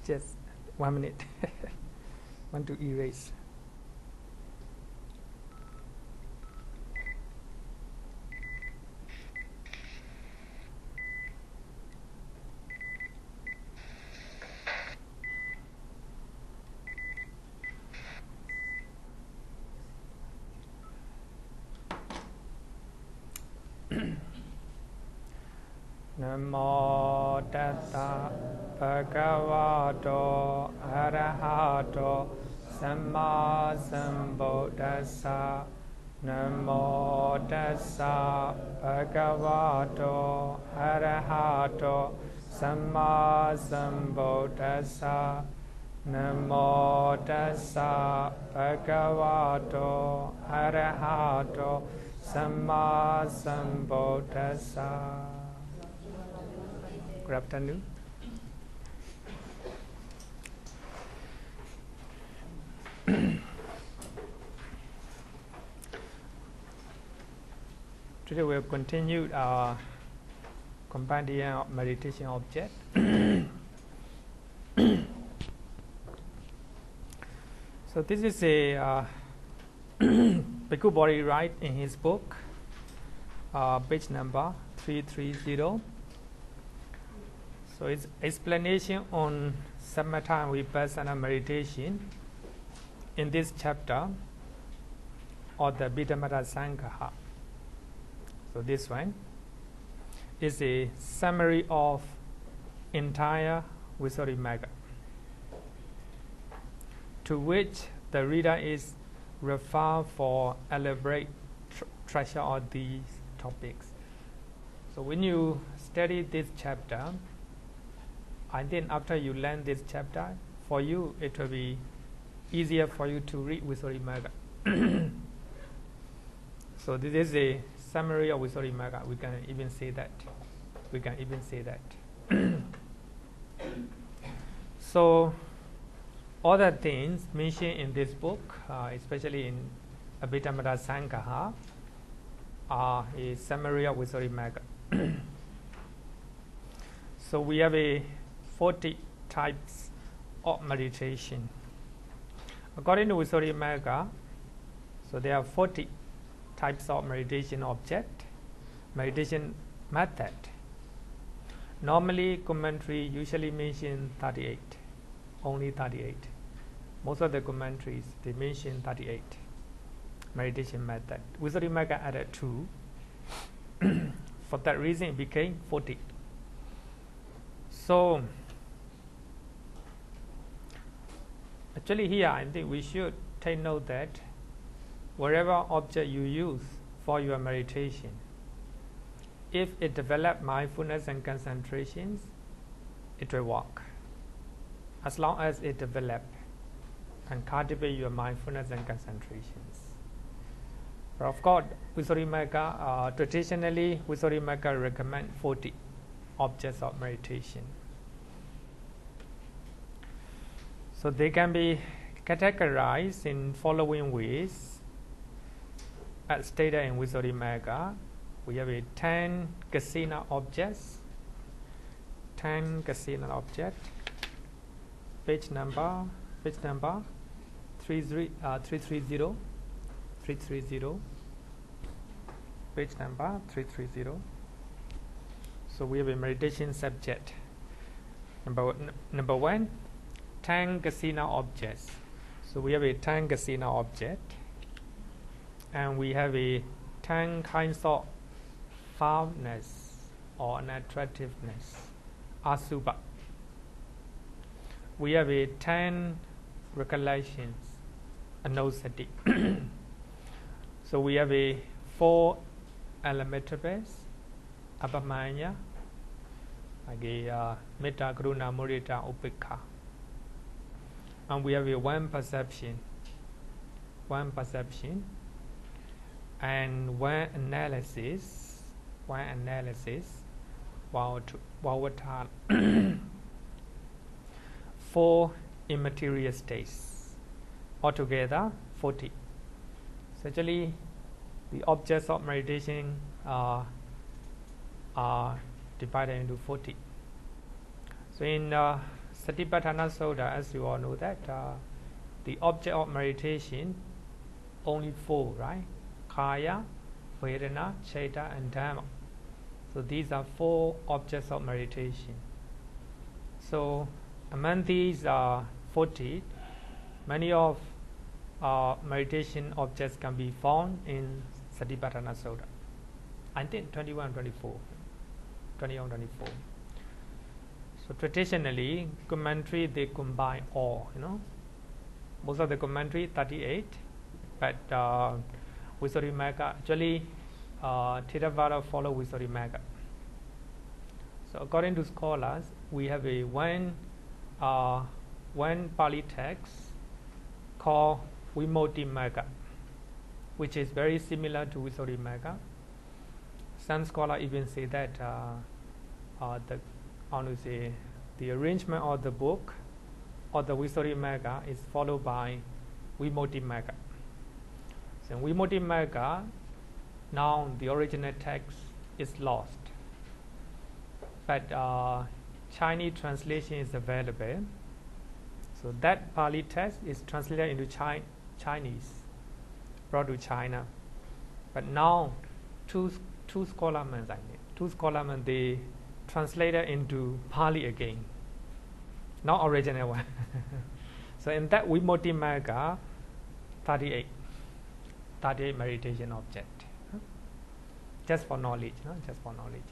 Just 1 minute. Want to erase. Namo tassa bhagavato arahato samma sambuddhassa. Namo tassa bhagavato arahato samma sambuddhassa. Namo tassa bhagavato arahato samma sambuddhassa. Good afternoon. Today we have continued our Compendium of meditation object. So this is a Bhikkhu Bodhi write in his book, page number 330. So it's explanation on Samatha and Vipassana meditation in this chapter of the Abhidhamma Sangha. So this one is a summary of entire Visuddhimagga, to which the reader is referred for elaborate treasure of these topics. So when you study this chapter, I think after you learn this chapter, for you it will be easier for you to read Visuddhimagga. So this is a summary of Visuddhimagga. We can even say that. So all the things mentioned in this book, especially in Abhidhamma Sangha, are a summary of Visuddhimagga. So we have 40 types of meditation. According to Visuddhimagga, so there are 40 types of meditation object, meditation method. Normally, commentary usually mention 38, only 38. Most of the commentaries, they mention 38 meditation method. Visuddhimagga added 2. For that reason, it became 40. So, actually here I think we should take note that whatever object you use for your meditation, if it develops mindfulness and concentrations, it will work. As long as it develops and cultivate your mindfulness and concentrations. But of course, Visuddhimagga, traditionally Visuddhimagga recommend 40 objects of meditation. So they can be categorized in following ways. As stated in Visuddhimagga, we have 10 kasina objects. 10 kasina object. Page number 330. Page number 330. So we have a meditation subject. Number 1, 10 kasina objects. So we have a 10 kasina object, and we have a 10 kinds of foulness or unattractiveness, asubha. We have a 10 recollections, anosati. So we have a 4 elementaries, abhamanya, like metta, karuna, mudita, upekha. And we have a one perception, and one analysis, vavata. 4 immaterial states, altogether 40. So actually, the objects of meditation are divided into 40. So in Satipatthana Sutta, as you all know that, the object of meditation, only four, right? Kaya, Vedana, Chitta, and Dhamma. So these are four objects of meditation. So among these 40, many of meditation objects can be found in Satipatthana Sutta. I think 21, 24. So traditionally, commentary, they combine all, Most of the commentary, 38, but Visuddhimagga, actually, Theravada follow Visuddhimagga. So according to scholars, we have a one Pali text called Vimottiyamagga, which is very similar to Visuddhimagga. Some scholars even say that the arrangement of the book or the Visuddhimagga is followed by Vimottiyamagga. So Vimottiyamagga, now the original text is lost, but Chinese translation is available. So that Pali text is translated into Chinese, brought to China. But now two scholars, they translated into Pali again, not original one. So in that Vimottiyamagga, 38 meditation object, just for knowledge, just for knowledge.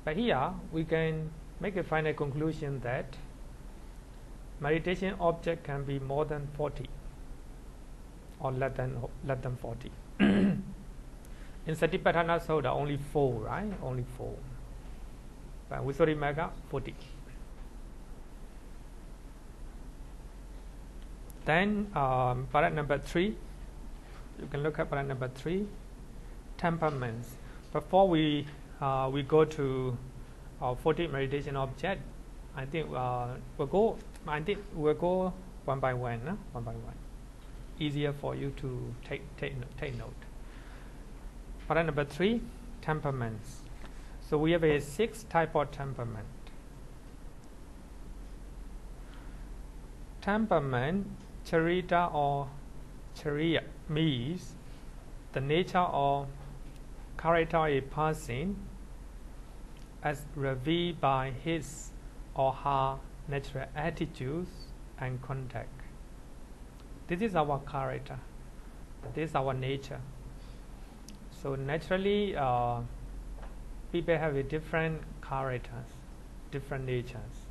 But here we can make a final conclusion that meditation object can be more than 40 or less than 40. In Satipatthana Sutta, only 4, right? Only 4. But Visuddhimagga, 40. Then parat number 3, you can look at parat number 3, temperaments. Before we go to 40 meditation object, I think we'll go one by one, one by one. Easier for you to take note. Parat number 3, temperaments. So we have a 6 type of temperament. Temperament, charita or chariya, means the nature or character of a person as revealed by his or her natural attitudes and conduct. This is our character. This is our nature. So naturally, people have a different characters, different natures.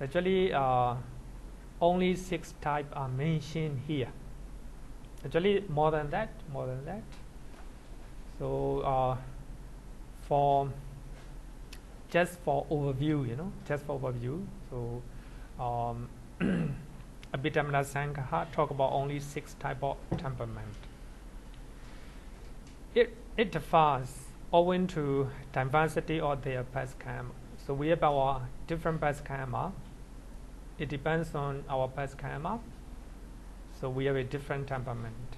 Actually, only 6 types are mentioned here. Actually, more than that. So, just for overview, So, Abhidhamma Sangha talk about only 6 types of temperament. It differs owing to diversity of their past karma. So we have our different past karma. It depends on our past karma. So we have a different temperament.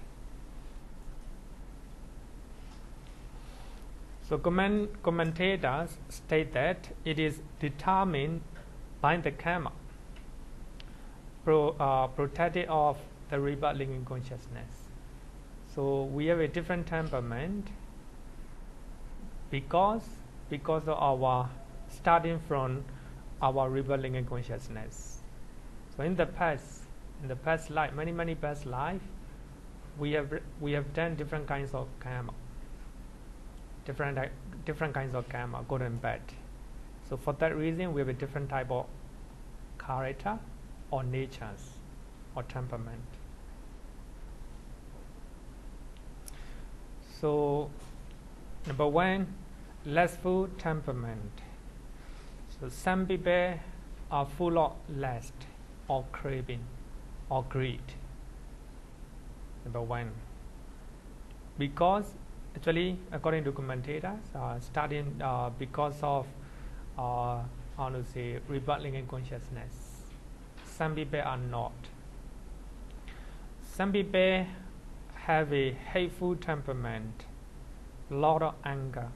So commentators state that it is determined by the karma, protected of the rebirth linking consciousness. So we have a different temperament because of our starting from our rebirth linking consciousness. So in the past life, many past life, we have done different kinds of karma. Different kinds of karma, good and bad. So for that reason, we have a different type of character or natures or temperament. So number 1, lustful temperament. So some people are full of lust or craving or greed. Number 1. Because actually, according to commentators, starting because of rebirth linking consciousness. Some people are not. Some people have a hateful temperament, a lot of anger,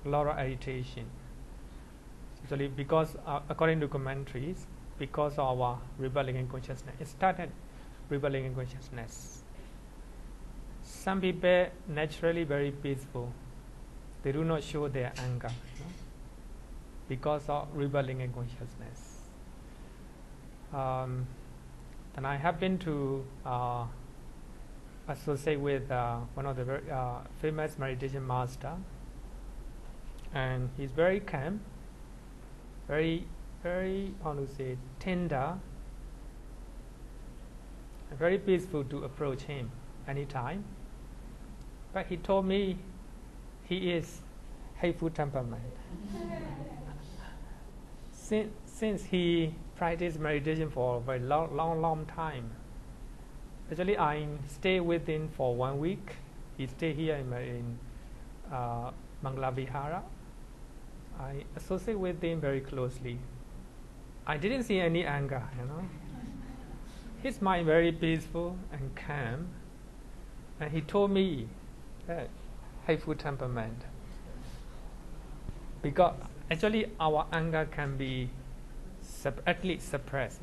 a lot of agitation. Actually, because according to commentaries, because of our rebelling in consciousness, it started rebelling in consciousness. Some people naturally very peaceful. They do not show their anger, because of rebelling in consciousness. And I happen to associate with one of the very famous meditation master, and he's very calm, very how to say, tender, and very peaceful to approach him anytime. But he told me he is hateful temperament. Since he practiced meditation for a very long time. Actually, I stay with him for 1 week. He stay here in Mangala Vihara. I associate with him very closely. I didn't see any anger, His mind very peaceful and calm. And he told me that hateful temperament. Because actually our anger can be at least suppressed,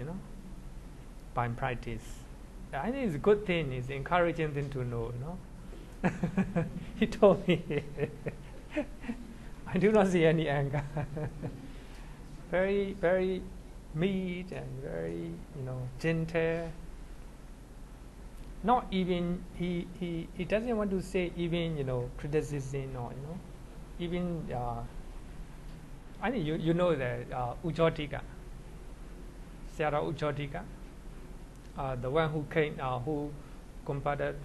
by practice. I think it's a good thing, it's encouraging thing to know, He told me, I do not see any anger. Very, very meek and very, gentle. Not even, he doesn't want to say even, criticism or, even, I think you know that Ujjatika, Sayadaw Ujjatika, the one who came, who converted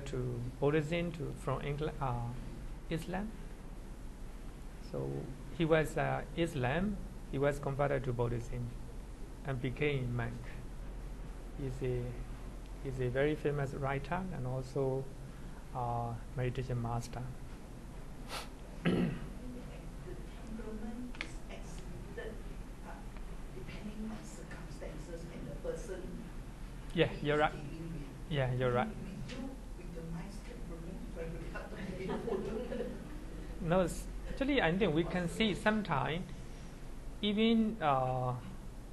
to Buddhism from Islam. So he was Islam. He was converted to Buddhism and became monk. He's a very famous writer and also meditation master. Yeah, you're right. Yeah, you're right. No, actually, I think we can see sometimes, even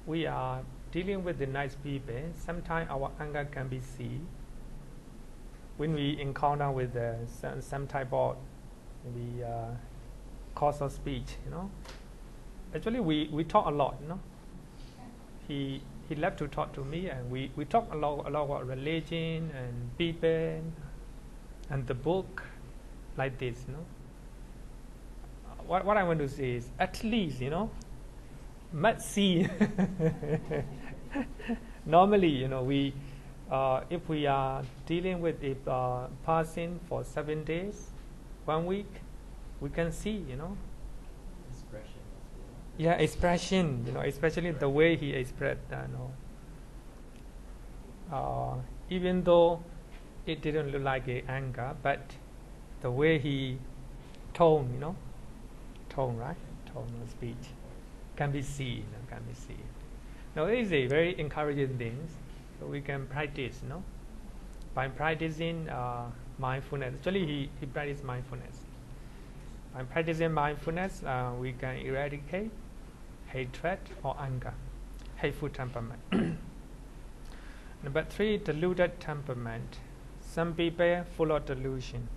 we are dealing with the nice people, sometimes our anger can be seen when we encounter with some type of maybe course of speech, Actually, we talk a lot, He left to talk to me, and we talk a lot about religion and people and the book, like this, What I want to say is, at least, must see. Normally, we if we are dealing with a person for 7 days, 1 week, we can see, Expression. Yeah, expression, especially the way he expressed, even though it didn't look like anger, but the way he tone, right? Tone of speech can be seen, Now, it is a very encouraging thing, so we can practice, by practicing mindfulness. Actually, he practiced mindfulness. By practicing mindfulness, we can eradicate hatred or anger, hateful temperament. Number 3, deluded temperament. Some people full of delusion.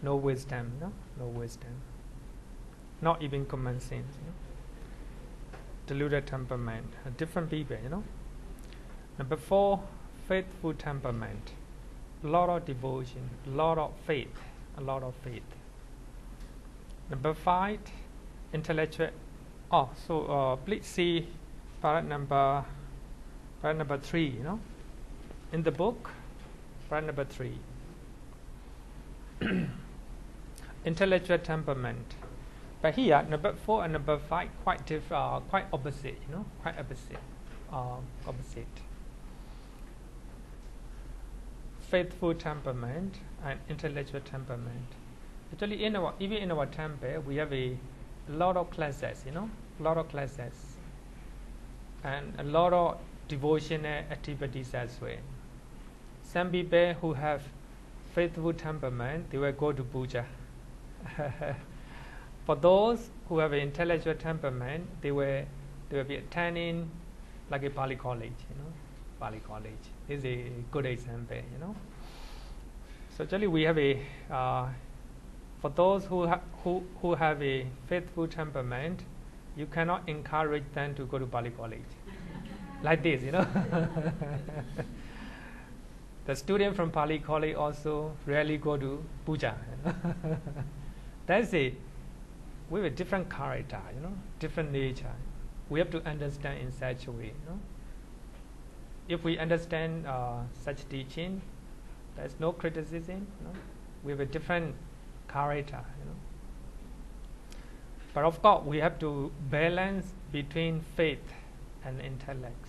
No wisdom, no wisdom. Not even common sense. Deluded temperament. Different people, Number 4, faithful temperament. A lot of devotion, a lot of faith. Number 5, intellectual. Please see part number 3, in the book, part number 3. Intellectual temperament. But here, number 4 and number 5 quite opposite, quite opposite. Faithful temperament and intellectual temperament. Actually, even in our temple, we have a lot of classes, and a lot of devotional activities as well. Some people who have faithful temperament, they will go to puja. For those who have an intellectual temperament, they will be attending like a Pali college, Pali college. This is a good example, So actually we have a, for those who have a faithful temperament, you cannot encourage them to go to Pali college. Like this, The student from Pali college also rarely go to puja. That's it. We have a different character, different nature. We have to understand in such a way, If we understand such teaching, there's no criticism. We have a different character, But of course, we have to balance between faith and intellect.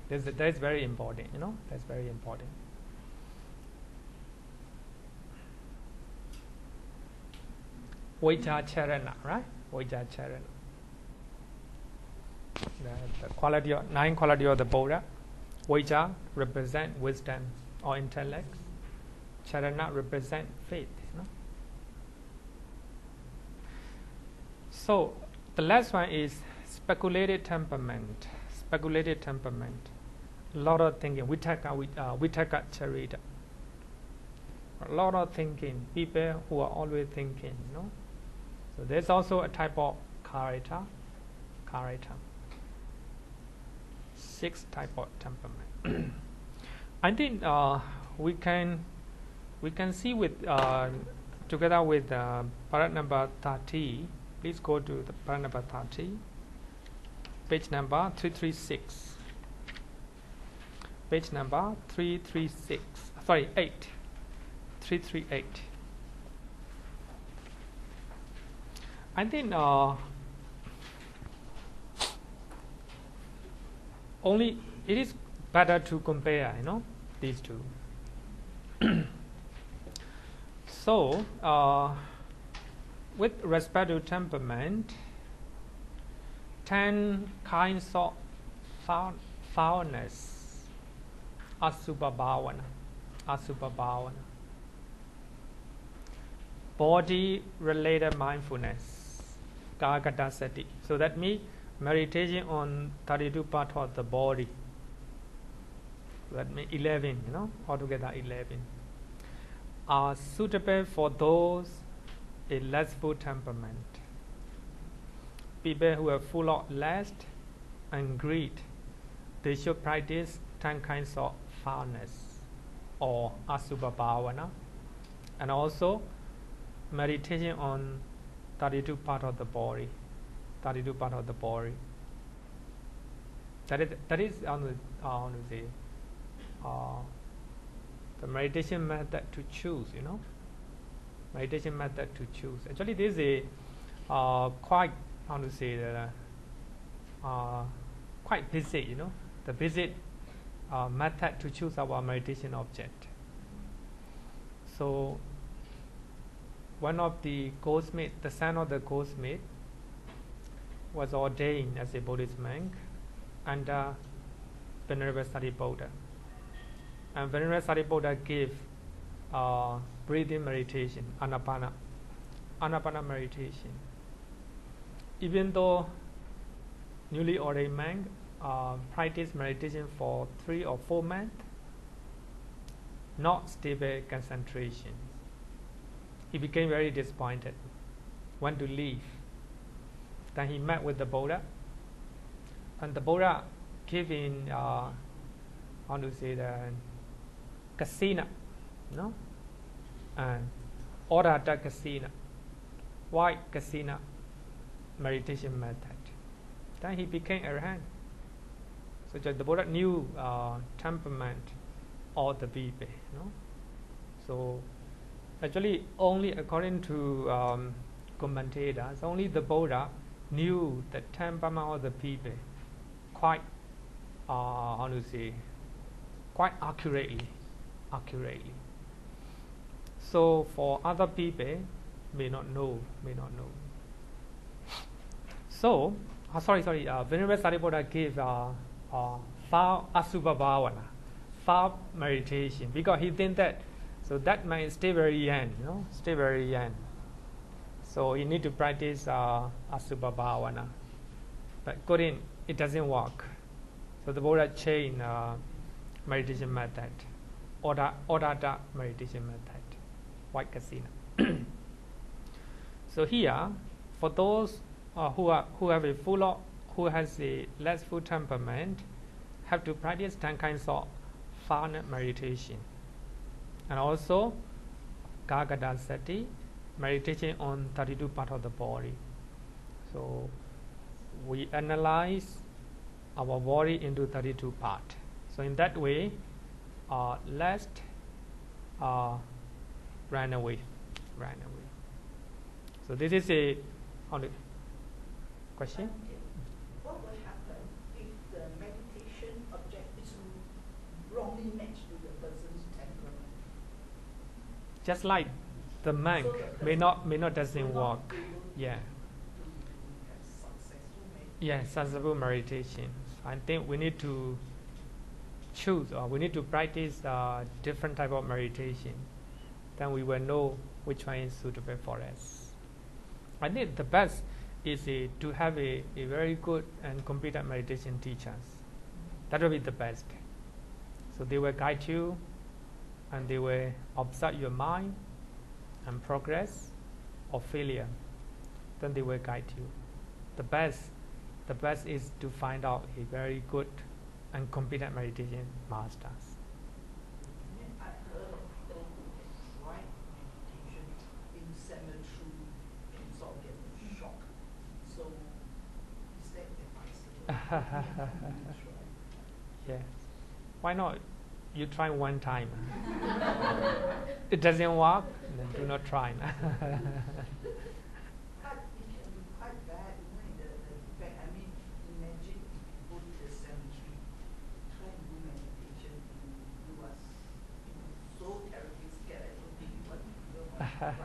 That's very important, That's very important. Vajja Charana, right? Vajja Charana. The quality of 9 quality of the Buddha. Vajja represent wisdom or intellect. Charana represent faith. So the last one is speculative temperament. Speculative temperament. A lot of thinking. Vitaka charita. A lot of thinking. People who are always thinking. So there's also a type of character. 6 type of temperament. I think we can see with together with paragraph number 30. Please go to the paragraph number 30, page number 336. Page number 336. Sorry, 8. 338. I think only it is better to compare, these two. So, with respect to temperament, 10 kinds of foulness, asubha bhavana, body-related mindfulness, Kagata Sati. So that means meditation on 32 parts of the body. That means 11, altogether 11. Are suitable for those in lustful temperament. People who are full of lust and greed, they should practice 10 kinds of foulness or asubha bhavana, and also meditation on 32 parts of the body. 32 parts of the body. That is the meditation method to choose. Meditation method to choose. Actually, this is a quite quite basic. The basic method to choose our meditation object. So, one of the goldsmith, the son of the goldsmith, was ordained as a Buddhist monk under Venerable Sariputta. And Venerable Sariputta gave breathing meditation, Anapana meditation. Even though newly ordained monk practiced meditation for 3 or 4 months, not stable concentration. He became very disappointed, want to leave. Then he met with the Buddha, and the Buddha gave him the kasina, and orata kasina, white kasina meditation method. Then he became arahant. So the Buddha knew temperament of the people. So actually, only according to commentators, only the Buddha knew the temperament of the people quite quite accurately. So for other people, may not know. So Venerable Sariputta gave foul asubha bhavana, foul meditation, because he think that so that might stay very young, So you need to practice Asubha Bhavana. But it doesn't work. So the Buddha changed meditation method, Odata meditation method, white casino. So here, for those who has a less full temperament, have to practice 10 kinds of fun meditation, and also Gagada Sati, meditation on 32 parts of the body. So we analyze our body into 32 parts. So in that way, let's run away. So this is a question. What will happen if the meditation object is wrongly matched to the person's temperament? Just like the monk may not doesn't work. Yeah. Yes, successful meditation. I think we need to choose, or we need to practice different type of meditation. Then we will know which one is suitable for us. I think the best is to have a very good and competent meditation teachers. That will be the best. So they will guide you, and they will observe your mind and progress or failure. Then they will guide you. The best is to find out a very good and competent meditation masters. I heard of people who have tried meditation in cemetery and sort of get a shock. So is that advisable? Yes. Why not? You try one time. It doesn't work, then do not try. But it can be quite bad, isn't it? The fact, I mean, imagine if you go to the cemetery, try and do meditation, and you are so terribly scared. I don't think you want to try.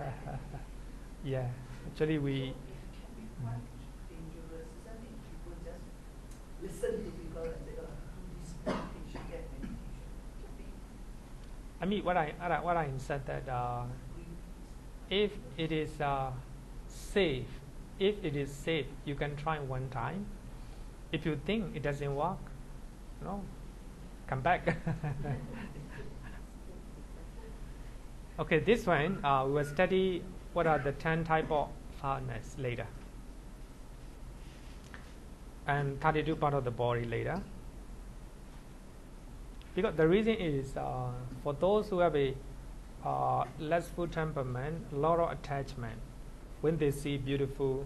Yeah, actually we. So it can be quite dangerous, isn't it? People just listen to people and say, oh, do this meditation, get meditation. I mean, what I said that if it is safe, you can try one time. If you think it doesn't work, come back. Okay, this one we will study what are the 10 type of foulness later, and 32 part of the body later. Because the reason is for those who have a less full temperament, a lot of attachment when they see beautiful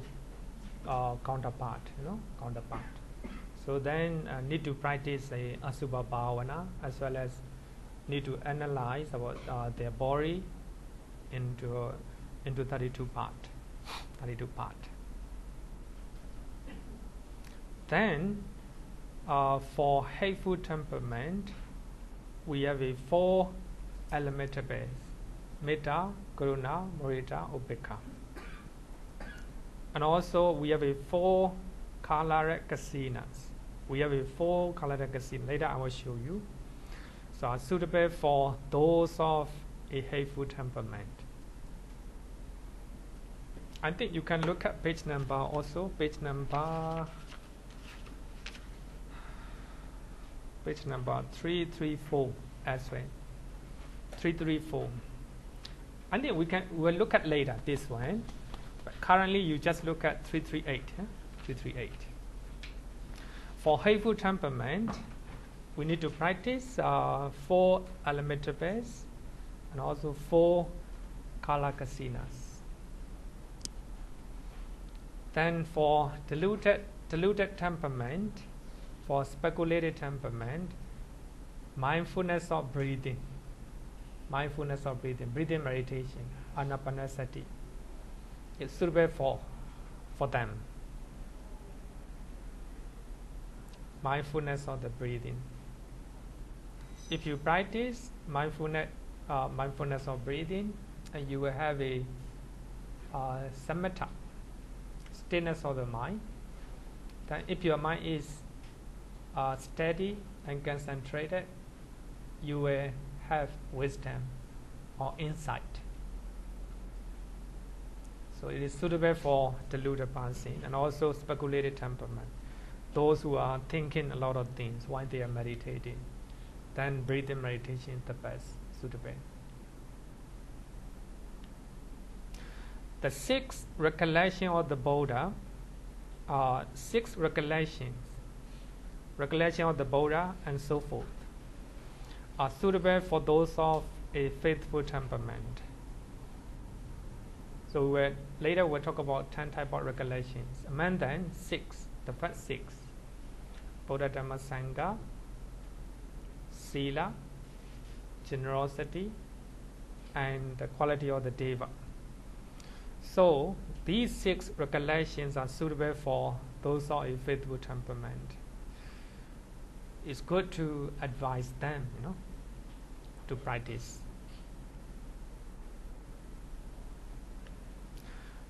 counterpart. So then need to practice a Asubha Bhavana, as well as need to analyze about their body into 32 part. Then for hateful temperament, we have a 4 elemental base: Metta, Karuna, Mudita, Upekkha. And also we have a 4 Kala Kasinas. We have a 4 Kala Kasina. Later I will show you. So are suitable for those of a hateful temperament. I think you can look at page number also. Page number 334 as well. 334. I think we'll look at later this one. But currently you just look at 338. 338. For hateful temperament, we need to practice 4 elemental base and also 4 Kala Kasinas. Then for deluded temperament, for speculative temperament, mindfulness of breathing, breathing meditation, Anapana Sati. It's suitable for them. Mindfulness of the breathing. If you practice mindfulness of breathing, and you will have a samatha, stillness of the mind. Then if your mind is steady and concentrated, you will have wisdom or insight. So it is suitable for deluded person and also speculative temperament. Those who are thinking a lot of things while they are meditating, then breathing meditation is the best suitable. The 6 recollection of the Buddha are 6 recollection of the Buddha and so forth, are suitable for those of a faithful temperament. So later we'll talk about 10 type of recollections. Among them, 6, the first 6, Buddha Dhamma Sangha, Sila, generosity, and the quality of the Deva. So these 6 recollections are suitable for those of a faithful temperament. It's good to advise them, to practice.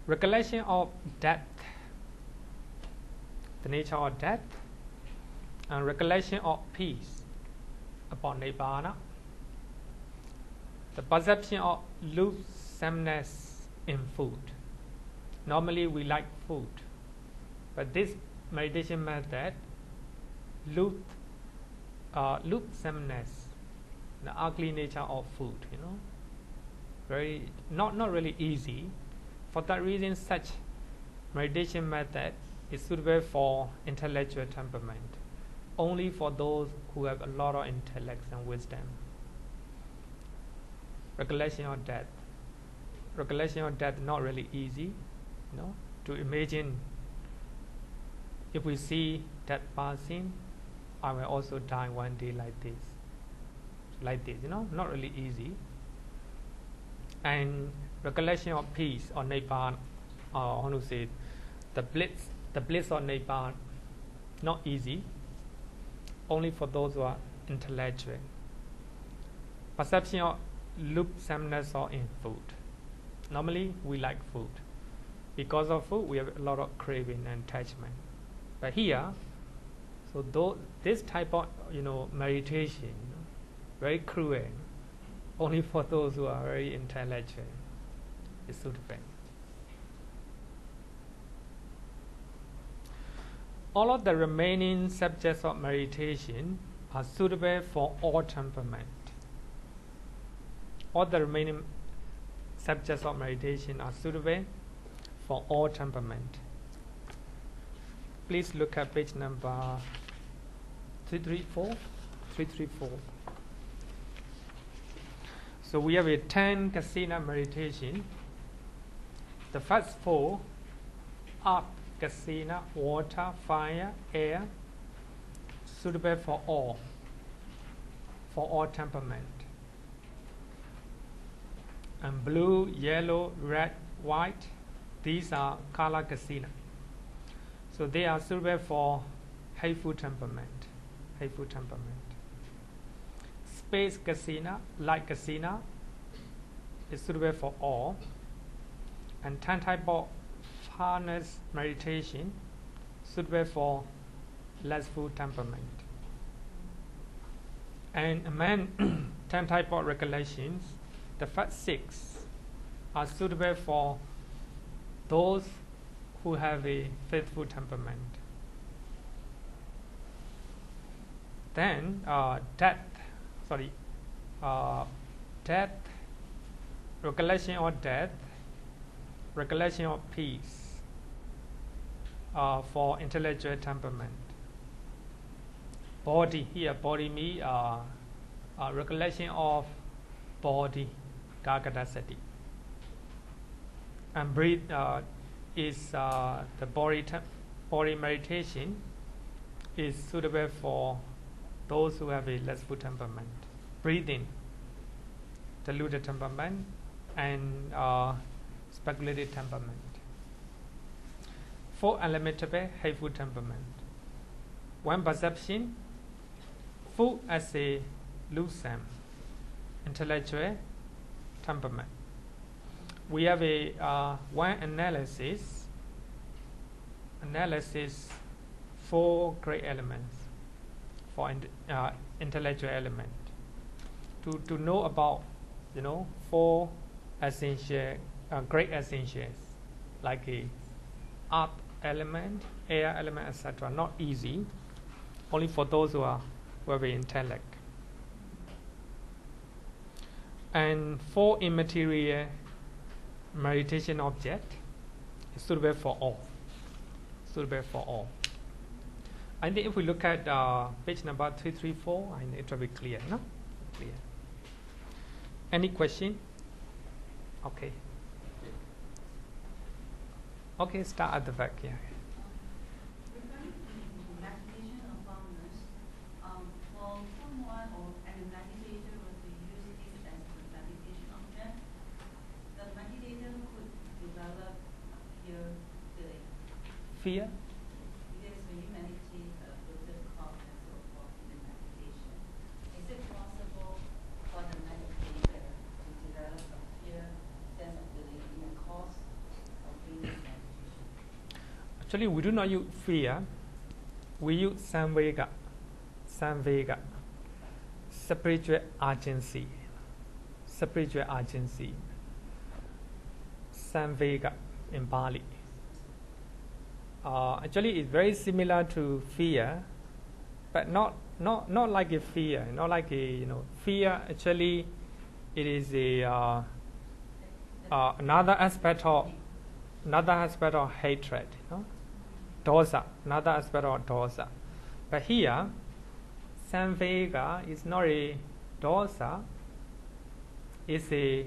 Recollection of death, the nature of death, and recollection of peace upon Nibbana, the perception of loathsomeness in food. Normally we like food, but this meditation method, loathsomeness, the ugly nature of food, very not really easy. For that reason, such meditation method is suitable for intellectual temperament, only for those who have a lot of intellect and wisdom. Recollection of death. Recollection of death not really easy, to imagine. If we see death passing, I will also die one day like this, not really easy. And recollection of peace or Nibbana, how to say it, the bliss of Nibbana, not easy, only for those who are intellectual. Perception of loathsomeness or in food. Normally we like food. Because of food we have a lot of craving and attachment. But here, so this type of meditation, very cruel, only for those who are very intellectual, is suitable. All of the remaining subjects of meditation are suitable for all temperament. All the remaining subjects of meditation are suitable for all temperament. Please look at page number 334. So we have a 10 kasina meditation. The first 4, earth, kasina, water, fire, air, suitable for all temperament. And blue, yellow, red, white, these are color kasina. So they are suitable for hateful temperament. Space kasina, light kasina, is suitable for all. And 10 type of harness meditation, suitable for lustful temperament. And among 10 type of recollections, the first 6 are suitable for those who have a faithful temperament. Then death, recollection of death, recollection of peace, for intellectual temperament. Body, here body means recollection of body, Gāgadasati. And breathe is the body meditation is suitable for those who have a lustful temperament. Breathing, deluded temperament, and speculative temperament. 4 unlimitable hateful temperament. 1 perception, food as a loathsome, intellectual temperament. We have a 1 analysis 4 great elements for intellectual element. To know about 4 essential great essentials like a earth element, air element, etc. Not easy. Only for those who are very intellect. And 4 immaterial meditation object is suitable for all. Suitable for all. I think if we look at page number 334, I think it will be clear, no? Clear. Any question? Okay. Okay, start at the back here. Regarding meditation of boundless, for someone or any meditator were to use this as the meditation object, the meditator could develop fear feeling. Fear? Because when you meditate with the calm and so forth in the meditation, is it possible for the meditator to develop a fear sense of feeling in the course of doing this meditation? Actually, we do not use fear. We use samvega. Samvega. Spiritual urgency. Spiritual urgency. Samvega in Pali. Actually, it's very similar to fear, but not like a fear. Not like a fear. Actually, it is a another aspect of hatred. Dosa, another aspect of dosa. But here, samvega is not a dosa. It's a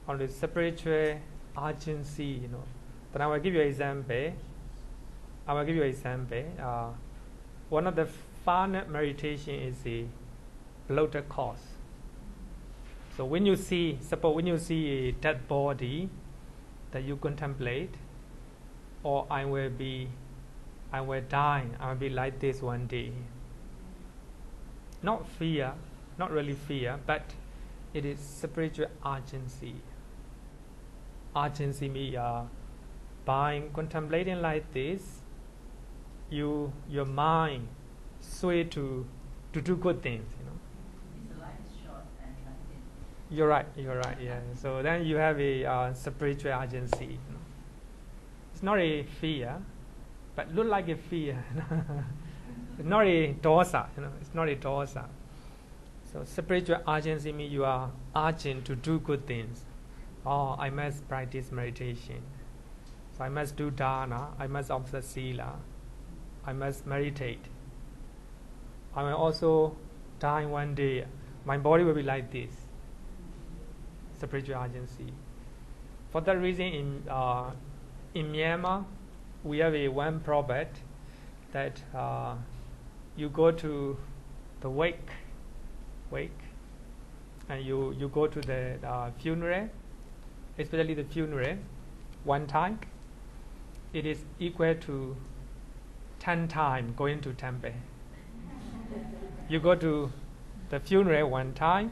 on the spiritual urgency. But I will give you an example. One of the final meditation is the bloated corpse. So when you see a dead body that you contemplate, or I will die, I will be like this one day. Not fear, not really fear, but it is spiritual urgency. Urgency means by contemplating like this, your mind sway to do good things. His life is short and nothing. You're right. Yeah. So then you have a spiritual urgency. It's not a fear, but look like a fear. It's not a dosa. It's not a dosa. So spiritual urgency means you are urgent to do good things. Oh, I must practice meditation. So I must do dana. I must observe sila. I must meditate. I will also die one day. My body will be like this. Spiritual urgency. For that reason, in Myanmar, we have one proverb that you go to the wake, and you go to the funeral, especially the funeral, one time. It is equal to 10 times going to temple. You go to the funeral one time,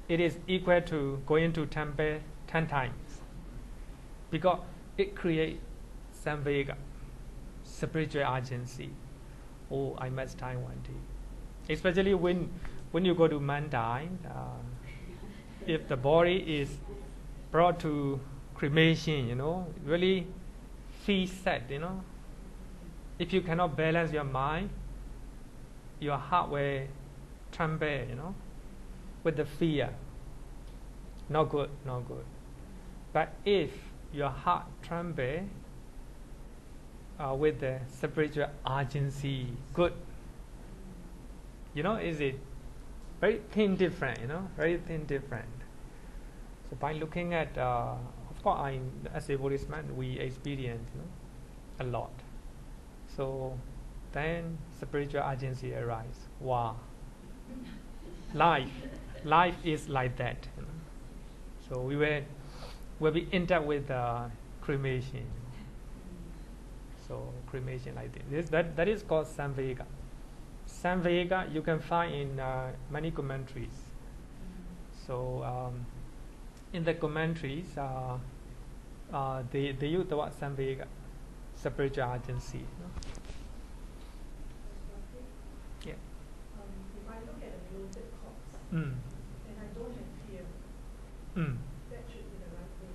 it is equal to going to temple 10 times. Because it creates samvega, spiritual urgency. Oh, I must die one day. Especially when you go to Mandai, if the body is brought to cremation, really feel sad, If you cannot balance your mind, your heart will tremble, with the fear. Not good. But if your heart tremble with the spiritual urgency, good. Is it very thin different, very thin different. So by looking at, of course, as a Buddhist-man, we experience a lot. So then spiritual urgency arises. Wow. Life is like that. So we will be in touch with cremation. So cremation like this. That is called samvega. Samvega you can find in many commentaries. So in the commentaries, they use the word samvega, spiritual urgency. Yeah. If I look at a bloated corpse Mm. and I don't have fear, Mm. that should be the right way.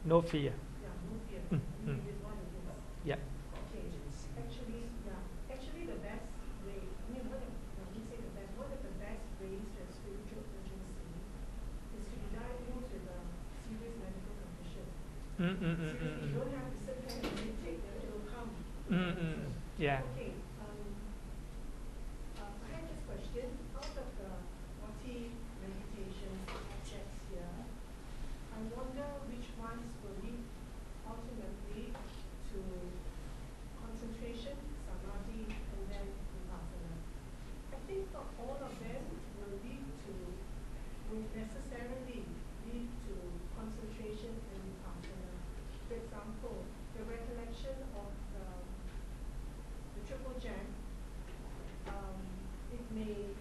No fear. Yeah, no fear. Yeah. Okay. Actually, yeah. Actually, the best way. I mean, when we say the best, one of the best ways to have spiritual urgency is to be diagnosed with a serious medical condition. Seriously, you don't have to sit there and meditate; it will come. Yeah. Okay. I have this question. Out of the 40 meditation objects here, I wonder which ones will lead ultimately to concentration, samadhi, and then vipassana. I think not all of them will necessarily lead to concentration and vipassana. For example, the recollection of the triple gem, it may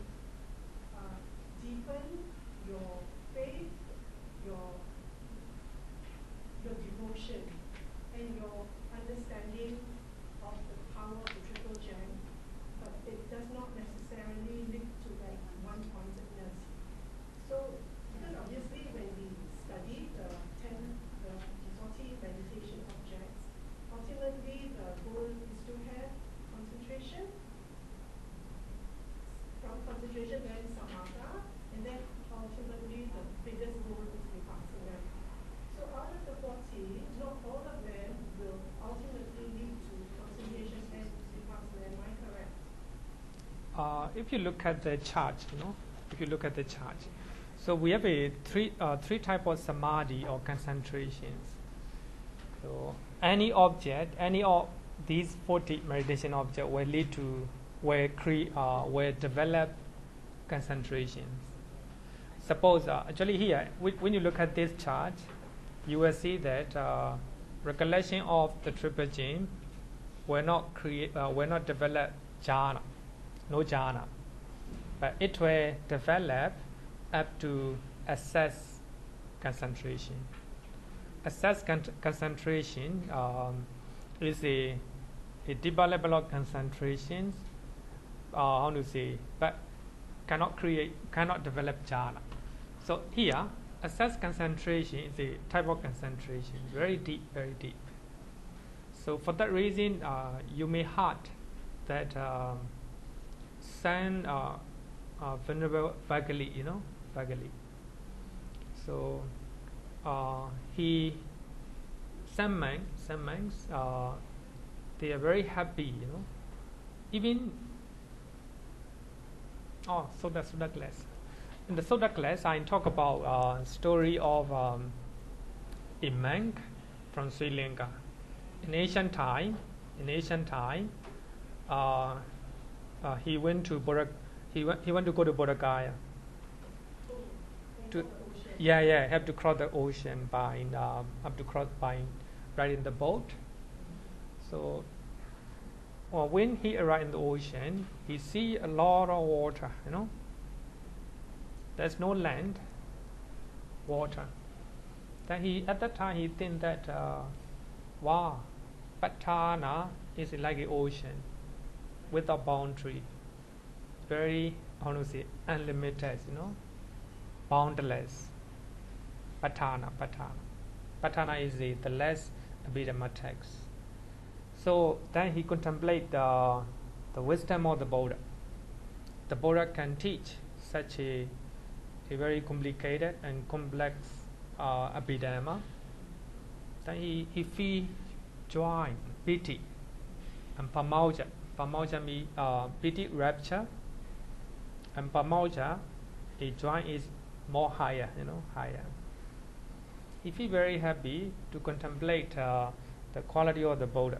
deepen your faith, your devotion, and your understanding of the power of the triple gem, but it does not necessarily lead to that one-pointedness. So, because obviously when we study the 40 meditation objects, ultimately the goal is to have concentration, from concentration then samatha, and then ultimately the biggest goal is vipassana. So out of the 40, not all of them will ultimately lead to concentration and vipassana. Am I correct? If you look at the chart, so we have three type of samadhi or concentrations. So any object, any of these 40 meditation objects will lead to will develop concentrations. Suppose actually here, when you look at this chart, you will see that recollection of the triple gem will not develop jhana, no jhana, but it will develop up to assess concentration. Assess concentration is a deeper level of concentration. How to say? But cannot develop jhana. So here, assess concentration is a type of concentration, very deep, very deep. So for that reason, you may heard that Saint Venerable Vagali, Vagali. So some monks, they are very happy, even. Soda class. In the Soda class, I talk about story of a monk from Sri Lanka. In ancient time, he went to go to Bodh Gaya. Have to cross the ocean by riding the boat. So when he arrived in the ocean, he see a lot of water. There's no land, water. Then at that time he think that wow, Patana is like an ocean without boundary, very unlimited, boundless. Patana is the last Abhidhamma text. So then he contemplate the wisdom of the Buddha. The Buddha can teach such a very complicated and complex Abhidhamma. Then he feel joy, pity, and pamauja. Pamauja means pity, rapture, and pamauja, a joy is more higher, higher. He feel very happy to contemplate the quality of the Buddha,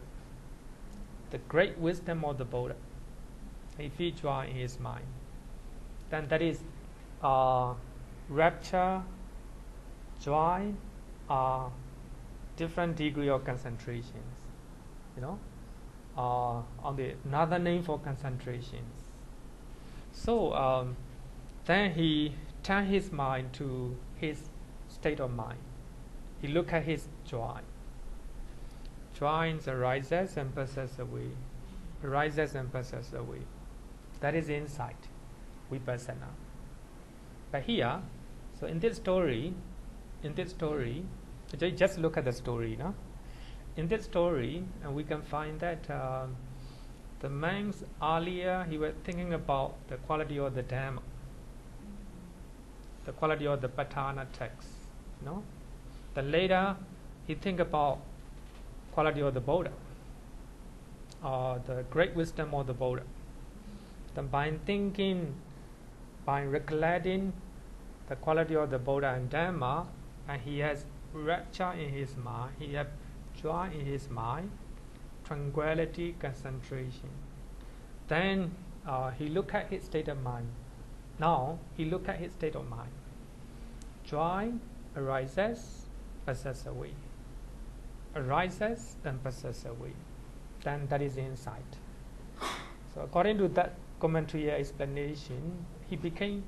the great wisdom of the Buddha. He feel joy in his mind. Then that is rapture, joy, different degree of concentrations. On the another name for concentrations. So then he turn his mind to his state of mind. He look at his joy. Joy arises and passes away. Arises and passes away. That is insight, Vipassana. But here, so in this story, just look at the story, in this story, we can find that the monks earlier he was thinking about the quality of the Dhamma, the quality of the Patana text. No, then later he think about quality of the Buddha, the great wisdom of the Buddha. Then by thinking, by recollecting the quality of the Buddha and Dhamma, and he has rapture in his mind, he has joy in his mind, tranquility, concentration. Then he look at his state of mind. Now he look at his state of mind. Joy arises, passes away. Arises and passes away. Then that is insight. So according to that commentary explanation, he became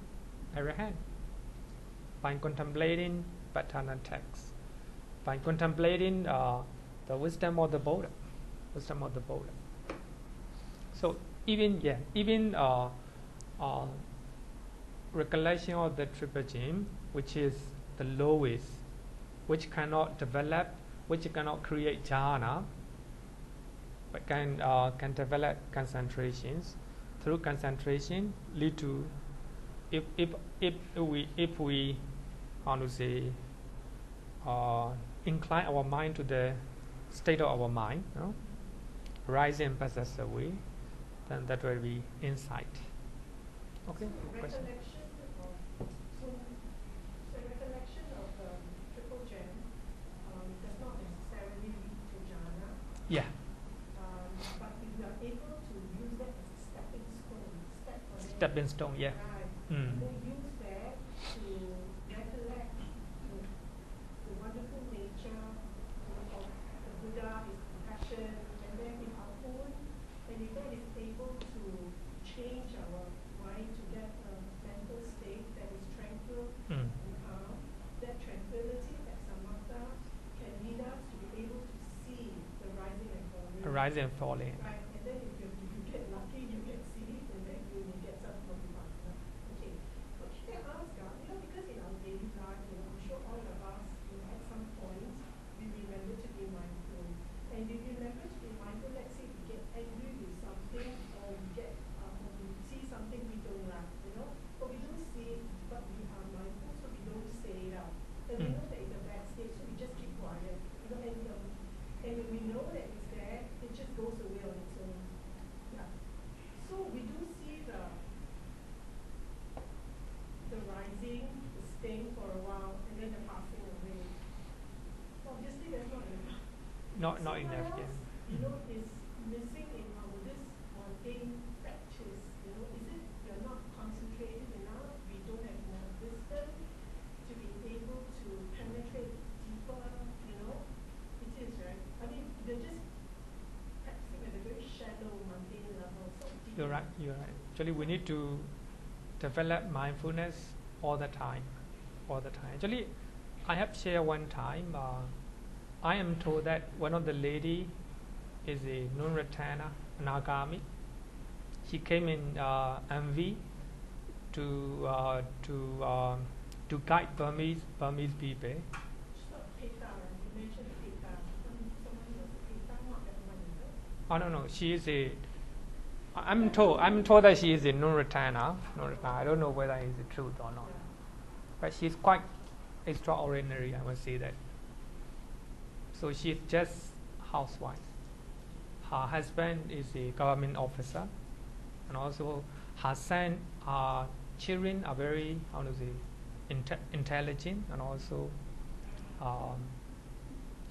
arahant by contemplating Patana text, by contemplating the wisdom of the Buddha, wisdom of the Buddha. So even recollection of the triple gem, which is the lowest, which cannot develop, which cannot create jhana, but can develop concentrations. Through concentration, lead to if we how to say incline our mind to the state of our mind, no? Rise and passes away, then that will be insight. Okay. So Question. recollection of triple gem does not necessarily lead to jhana. Yeah. But if you are able to use that as a stepping stone, Stepping stone. Yeah. Right. Mm. They use that to recollect the wonderful nature of the Buddha, his compassion, and then in our own, and if that is able to change our mind to get a mental state that is tranquil Mm. and calm, that tranquility, that samatha, can lead us to be able to see the rising and falling. Rising and falling. Right, and then if you get lucky, you can see it, and then you will get some from Vipassana. Okay, but can I ask, because in our daily life, I'm sure all of us, at some point, we remember to be mindful. And if you remember to be mindful, let's say we get angry with something, or we get, or we see something we don't like, but we don't see it, but we are mindful, so we don't say it out. And we know that it's a bad state, so we just keep quiet, and when we know that it's there, it just goes away on its own. Yeah. So we do see the rising, the staying for a while, and then the passing away. Obviously, that's not enough. Not So enough. what Yeah. else, is missing in our this mundane practice? Is it we're not concentrated enough? We don't have enough wisdom to be able to penetrate deeper. It is, right? I mean, they're just practicing at a very shallow, mundane level. So deep. You're right. You're right. Actually, we need to develop mindfulness all the time. All the time. Actually, I have shared one time. I am told that one of the lady is a non-returner, Anagami. She came in MV to guide Burmese people. It's not Peta, right? You mentioned Peta. Someone was a Peta, not that one, is it? Oh no, she is a. I'm told that she is a non-returner. I don't know whether it's the truth or not. Yeah. But she's quite extraordinary, I must say that. So she's just housewife. Her husband is a government officer, and also her son, children are very, intelligent, and also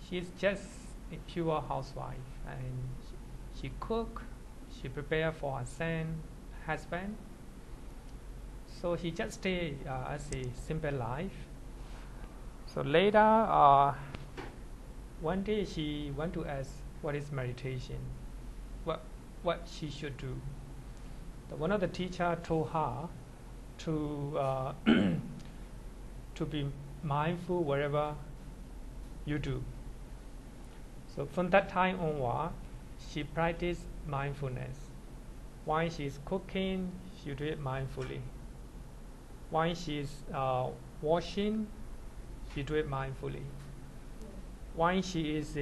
she's just a pure housewife, and she cook, she prepare for her son, husband. So she just stay as a simple life. So later, one day she went to ask what is meditation, what she should do. One of the teacher told her to to be mindful wherever you do. So from that time onward, she practiced mindfulness. While she's cooking, she do it mindfully. While she's washing, she do it mindfully. While she is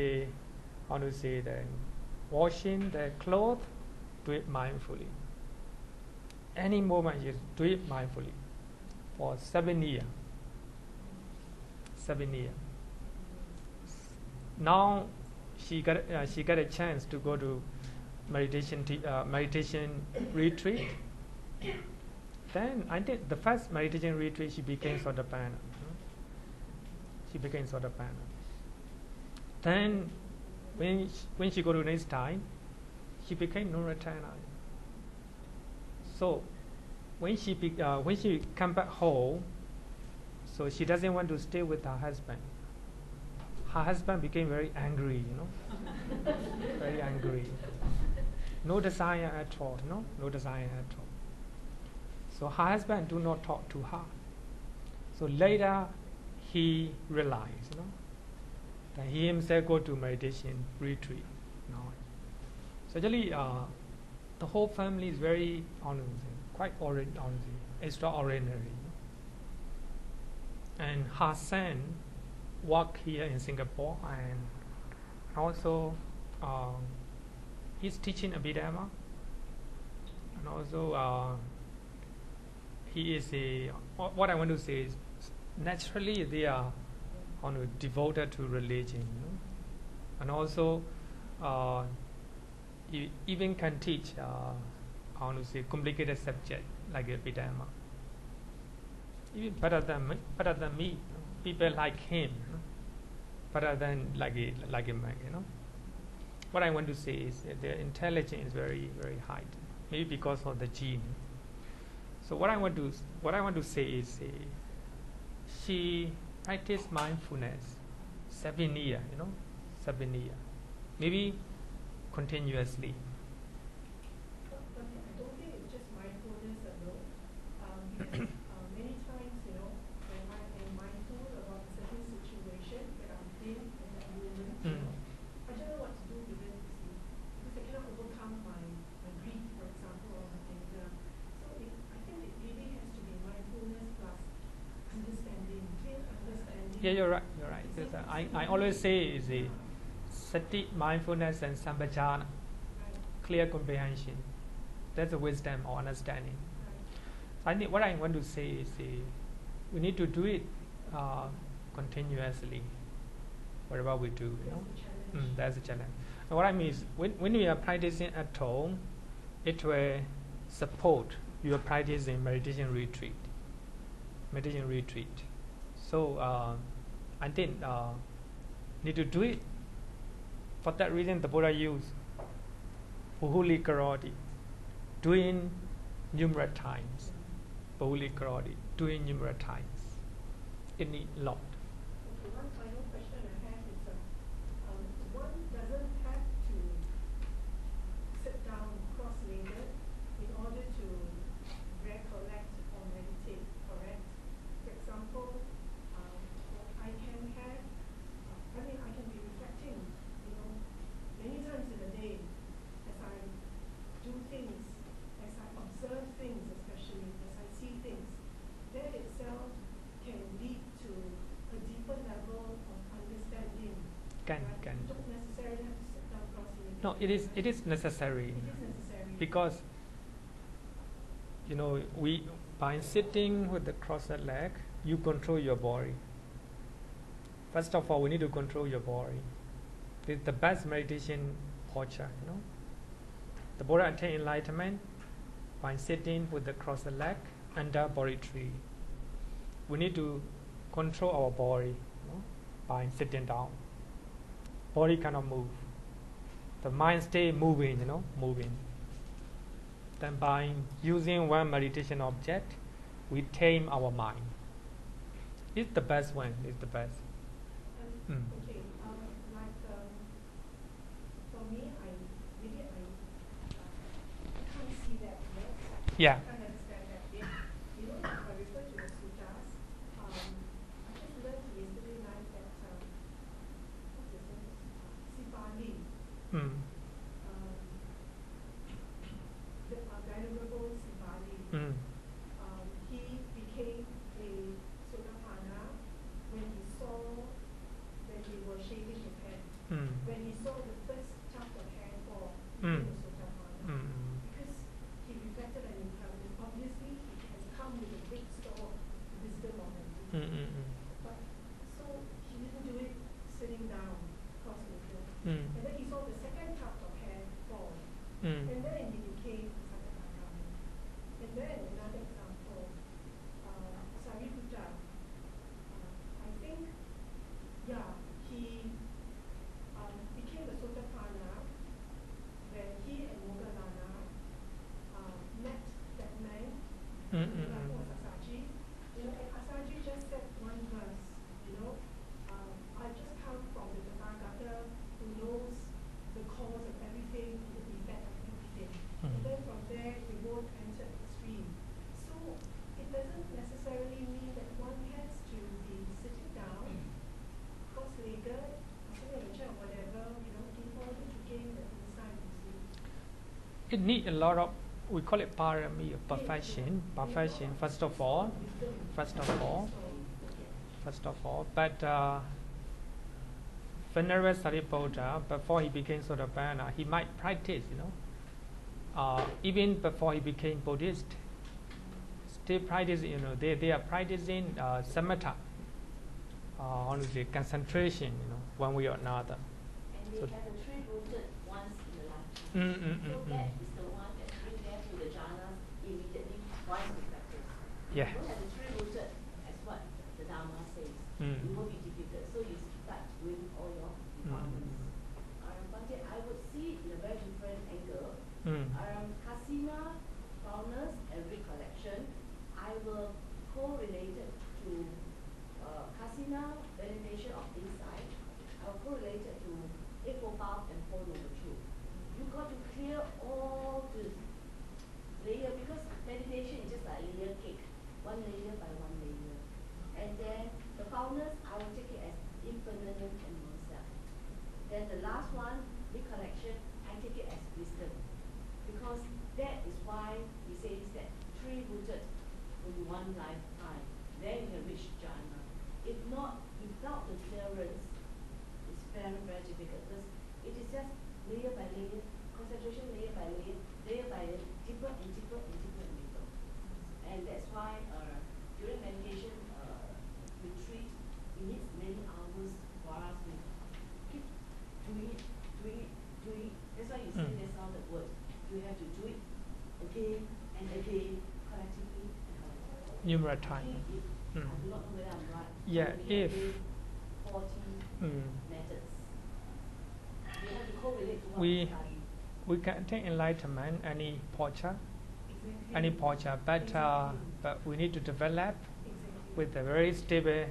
how to say that, washing their clothes, do it mindfully. Any moment you do it mindfully for 7 years. 7 years. Now she got a chance to go to meditation retreat. Then I did the first meditation retreat. She became Sotapanna. She became Sotapanna. Then when she go to next time, she became Nuratana. So when she come back home, so she doesn't want to stay with her husband. Her husband became very angry, very angry. No desire at all, no desire at all. So her husband do not talk to her. So later he realized, that he himself go to meditation retreat. So actually, the whole family is very quite extraordinary. And her son work here in Singapore, and also he's teaching Abhidhamma, and also he is what I want to say is naturally they are devoted to religion, and also he even can teach complicated subject like Abhidhamma, even better than me. People like him, better than like a man. What I want to say is that their intelligence is very, very high, maybe because of the gene. So what I want to say is, she practiced mindfulness 7 years, 7 years, maybe continuously. But I don't think it's just mindfulness alone. Because many times, when I am mindful about a certain situation that I'm in that moment, I don't know what to do with it, because I cannot overcome my grief, for example, or my anger. So I think it really has to be mindfulness plus understanding, clear understanding. Yeah, you're right. You're right. Because I always say is a sati, mindfulness, and sampajana, clear comprehension. That's a wisdom or understanding. I think what I want to say is we need to do it continuously. Whatever we do, that's a challenge. And what I mean is when we are practicing at home, it will support your practice in meditation retreat. So I think need to do it. For that reason, the Buddha used Bahuli Karoti, doing numerous times. Bahuli Karoti, doing numerous times. It needs a lot. Okay, one final question I have is, one doesn't have to sit down cross-legged in order to recollect or meditate, correct? For example, I can be reflecting, many times in a day as I do things, as I observe things, especially as I see things. That itself can lead to a deeper level of understanding. Can. You don't necessarily have to sit down cross-legged. No, it is necessary. It is necessary. Because we by sitting with the crossed leg, you control your body. First of all, we need to control your body. This is the best meditation posture. The Buddha attained enlightenment by sitting with the crossed leg under body tree. We need to control our body by sitting down. Body cannot move. The mind stay moving, moving. Then by using one meditation object, we tame our mind. It's the best one. It's the best. Okay, for me, I can't see that yet. Yeah. I can't understand that yet. If I refer to the suttas, I just learned yesterday night that what's his name? Sipali. The Venerable Sipali. He became a Sotapanna when he were shaving his head. When he saw the And then he saw the second tuft of hair fall. And then he became Sakadagami. And then another example, Sariputta. I think, he became a Sotapanna when he and Moggallana met that man, who was Asaji. And Asaji just said one verse, I just come from the Tathagata who knows the cause of everything, the effect of everything. And then from there, we both entered the stream. So it doesn't necessarily mean that one has to be sitting down, cross-legged, sitting on a chair or whatever, in order to gain the insight, you see. It needs a lot of, we call it parami, perfection. Perfection, first of all. But Venerable Sariputta, before he became Sotapanna, he might practice, even before he became Buddhist. Still practicing, they are practicing samatha, honestly, concentration, one way or another. And they So have the three rooted once in a lifetime. So that is the one that brings them to the jhanas immediately once we practice. Yeah. You don't have the three rooted as what the Dhamma says. It will be difficult. So you start with all your departments. But I would see it in a very different angle. Kasina, foundness, and recollection, I will correlate it to Kasina, meditation of insight. I will correlate it to Eightfold and Four Noble Truth. You got to clear all the layer because meditation is just like a layer cake, one layer by one layer. And then the foundness, I will take it as impermanent and non-self. Then the last one, recollection, I take it as wisdom. Because that is why he says that three rooted in one lifetime, then you can reach jhana. If not, without the clearance, it's very, very difficult because it is just layer by layer, concentration layer by layer, deeper and deeper and deeper and deeper. And that's why during meditation retreat, it needs many hours for us to keep doing it. That's why you see that's all the word. You have to do it again and again, collectively and collectively. Numerous times. I do not know whether I'm right. Yeah, if 40 methods. You have to correlate to what we you study. we can take enlightenment any posture, but we need to develop with a very stable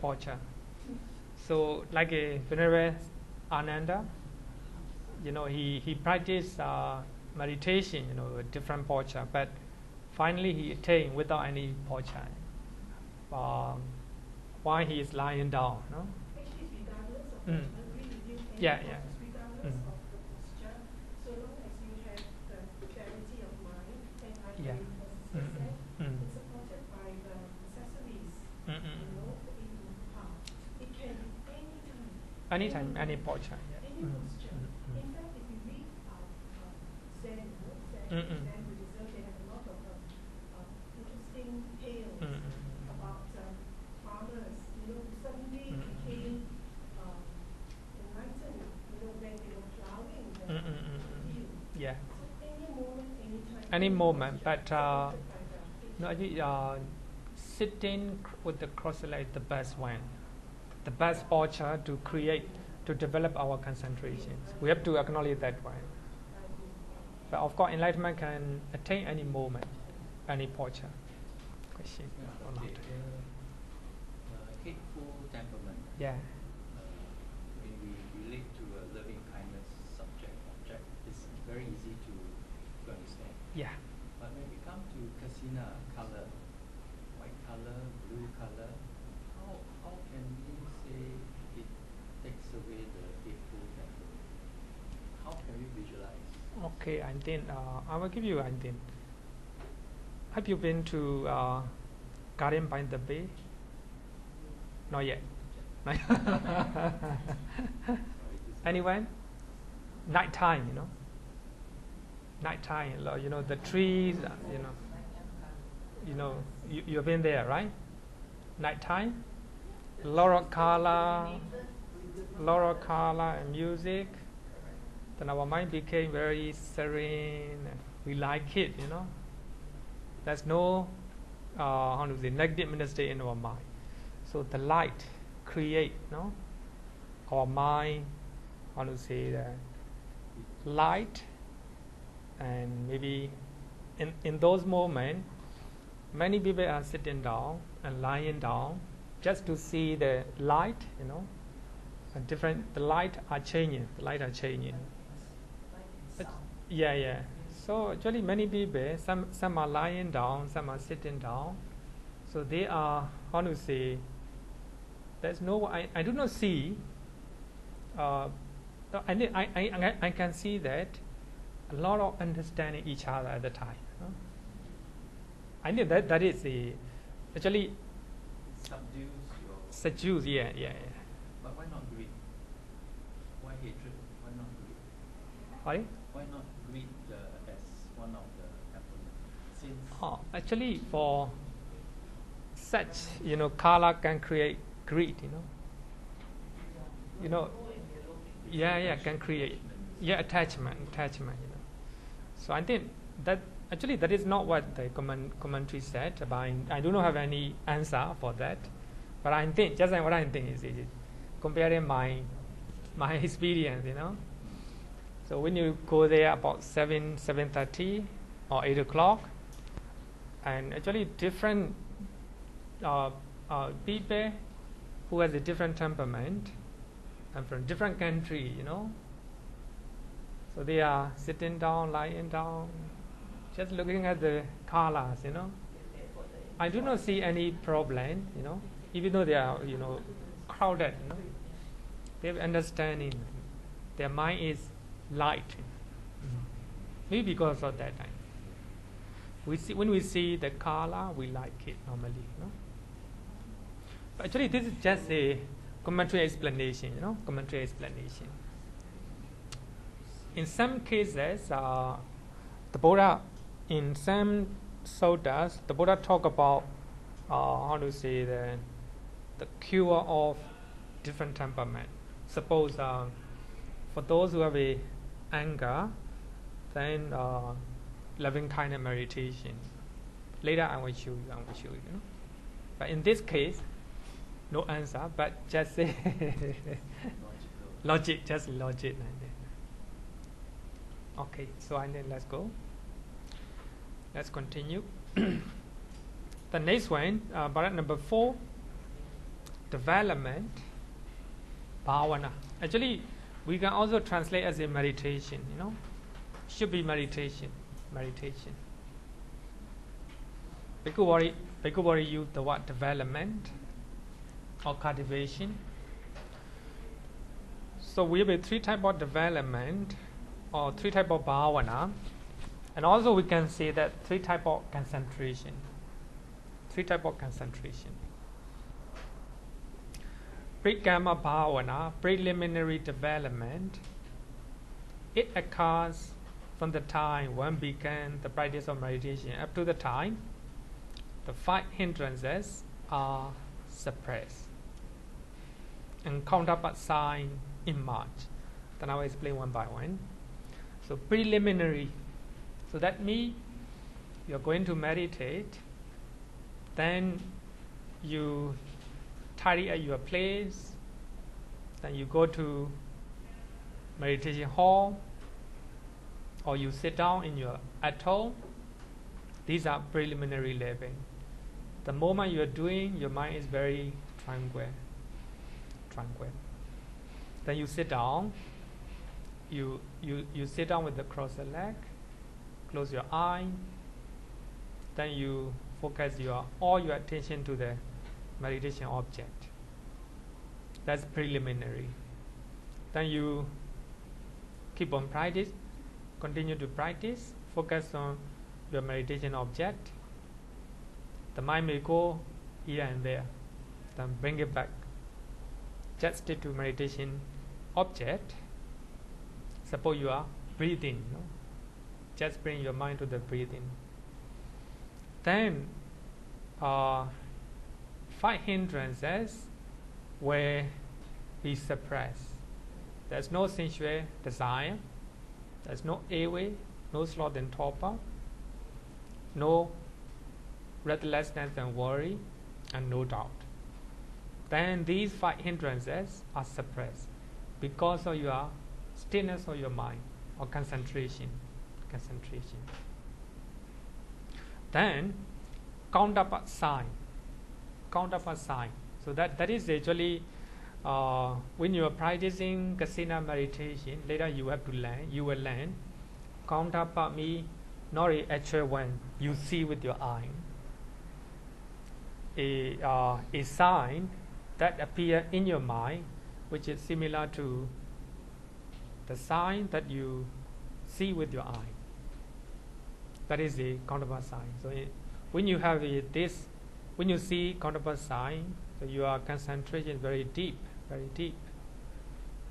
posture. So like a Venerable Ananda, he practiced meditation, a different posture, but finally he attained without any posture. While he is lying down, no? Actually, it's regardless of the regardless of the posture, so long as you have the clarity of mind and as said, it's supported by the accessories, for in path. It can be Anytime, any posture. any posture. In fact, if you read Zen Buddhism, they have a lot of interesting tales about farmers, who suddenly became enlightened, when they were plowing the field. Yeah. So Any moment, but sitting with the cross-leg is the best one, the best posture to develop our concentrations. We have to acknowledge that one. But of course, enlightenment can attain any moment, any posture. Question or not? Hateful temperament. Yeah. When we relate to a loving kindness object, it's very easy to understand. Yeah. But when we come to kasina color, white color, blue color, how can we say it takes away the hateful temperament? How can we visualize? Okay, and then I will give you. And then, have you been to Garden by the Bay? Not yet. Anyone? Nighttime, Nighttime, the trees, you've been there, right? Nighttime, a lot of color, a lot of color and music, then our mind became very serene. And we like it, you know. There's no negative mental state in our mind. So the light create, no, our mind. Light, and maybe in those moments, many people are sitting down and lying down just to see the light, you know. And the light are changing. Yeah. So actually, many people, some are lying down, some are sitting down. So they are, there's no, I do not see. I can see that a lot of understanding each other at the time. No? I think that is the actually seduce. Yeah. But why not greed? Why hatred? Why not greed? Sorry? Why not greed as one of the components? Since Actually, for such, kala can create greed. Yeah, can create attachment. So I think that actually that is not what the commentary said. But I do not have any answer for that. But I think just like what I think is comparing my experience, So when you go there about 7:30 or 8 o'clock, and actually different people who has a different temperament and from different country, So they are sitting down, lying down, just looking at the colors, I do not see any problem, even though they are, crowded, They have understanding. Their mind is light. Maybe because of that time. When we see the color, we like it normally, But actually, this is just a commentary explanation, commentary explanation. In some cases, the Buddha, in some suttas, the Buddha talk about the cure of different temperament. Suppose for those who have a anger, then loving kindness meditation. Later I will show you. But in this case, no answer, but just say logic. Okay, so and then let's go. Let's continue. The next one, bharat number 4, development, bhavana. Actually, we can also translate as a meditation, Should be meditation. Bhikkhu use the word development or cultivation. So we have 3 types of development or 3 types of bhavana, and also we can say that 3 types of concentration. Prekama bhavana, preliminary development, it occurs from the time one began the practice of meditation up to the time the 5 hindrances are suppressed and counterpart sign emerge. Then I will explain one by one. So preliminary, so that means you are going to meditate, then you tidy at your place, then you go to meditation hall, or you sit down in your atoll. These are preliminary level. The moment you are doing, your mind is very tranquil. Then you sit down. You sit down with the crossed leg, close your eye. Then you focus all your attention to the meditation object. That's preliminary. Then you keep on practice, continue to practice, focus on your meditation object. The mind may go here and there, then bring it back. Just stick to meditation object. Suppose you are breathing, just bring your mind to the breathing. Then 5 hindrances where be suppressed. There's no sensual desire, there's no airway, no sloth and torpor, no restlessness and worry, and no doubt. Then these 5 hindrances are suppressed because of your stillness of your mind or concentration. Then counterpart sign. So that is actually when you are practicing kasina meditation, later you will learn counterpart means not the actual one you see with your eye. A sign that appear in your mind, which is similar to the sign that you see with your eye. That is the counterpart sign. So when you have this, when you see counterpart sign, so your concentration is very deep.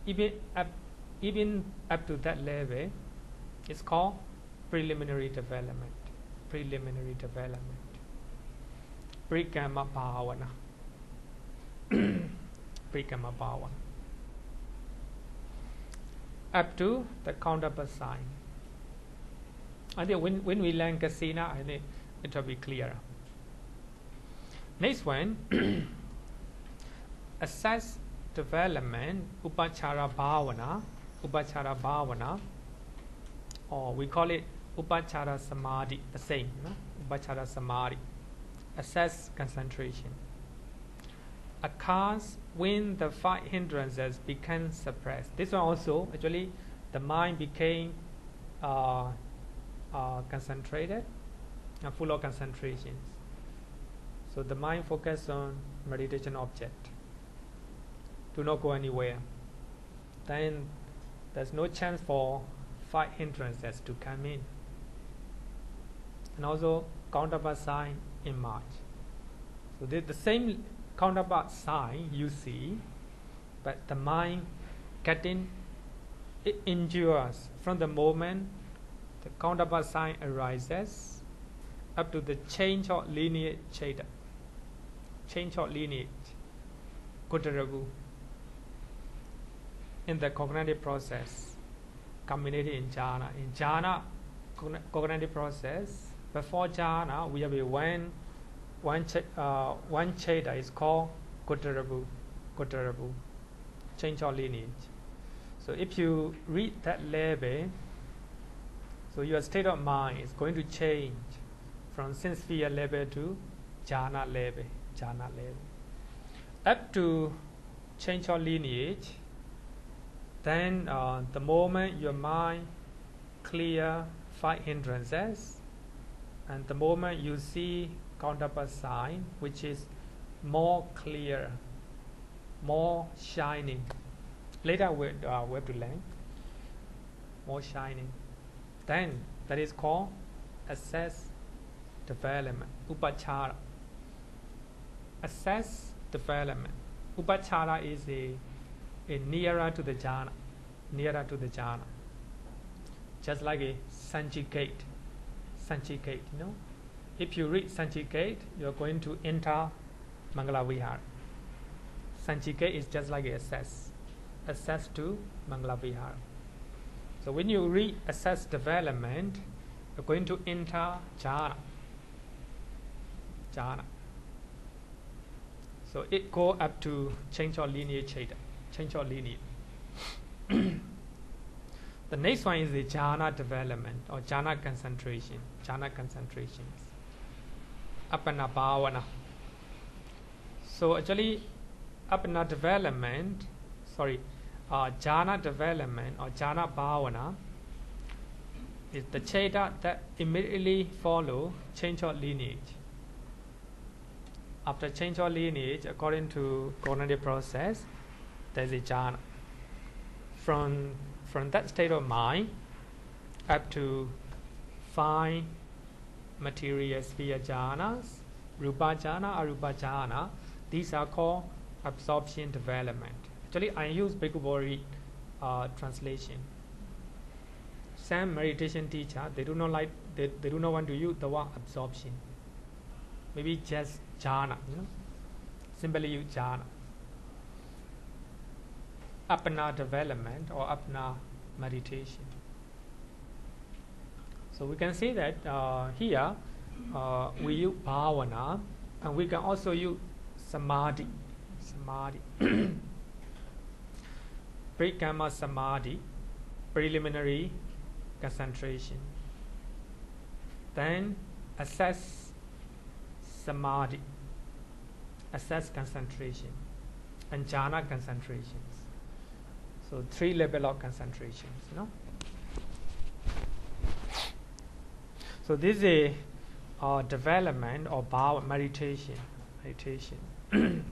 Even up to that level, it's called preliminary development. Prekama bhavana. Prekama bhavana. Up to the counterpart sign. I think when we learn kasina, I think it will be clearer. Next one, assess development, upachara bhavana, or we call it upachara samadhi, the same, upachara samadhi, assess concentration. Occurs when the 5 hindrances become suppressed. This one also, actually, the mind became concentrated and full of concentrations. So the mind focus on meditation object. Do not go anywhere. Then there's no chance for 5 hindrances to come in. And also counterpart sign emerge. So the same counterpart sign you see, but the mind it endures from the moment the counterpart sign arises up to the change of lineage cheta. Change of lineage, Kutarabu. In the cognitive process, culminated in jhana. In jhana, cognitive process, before jhana, we have one cheta is called Kutarabu, change of lineage. So if you read that level, so your state of mind is going to change from sense sphere level to jhana level. Up to change of lineage, then the moment your mind clear 5 hindrances, and the moment you see counterpart sign, which is more clear, more shining. Later we have to learn more shining. Then that is called assess development, upachara. Assess development. Upachara is a nearer to the jhana. Just like a sanchikate, you know. If you read sanchikate, you are going to enter Mangala Vihara. Sanchikate is just like a assess to Mangala Vihara. So when you read assess development, you're going to enter jhana. So it go up to change of lineage. The next one is the jhana development or jhana concentration. Jhana concentrations. Apana bhavana. So actually, apana development, jhana development or jhana bhavana is the cheta that immediately follow change of lineage. After change of lineage, according to cognitive process, there is a jhana. From that state of mind up to 5 material sphere jhanas, rupa jhana, arupa jhana, these are called absorption development. Actually, I use Bhikkhubori translation. Some meditation teacher, they do not want to use the word absorption. Maybe just jhana, simply use jhana. apana development or apana meditation. So we can see that here we use bhavana, and we can also use samadhi. Pre-karma samadhi, preliminary concentration. Then assess samadhi, assess concentration, and jhana concentrations. So 3 levels of concentrations, you know. So this is a development of bhava meditation. The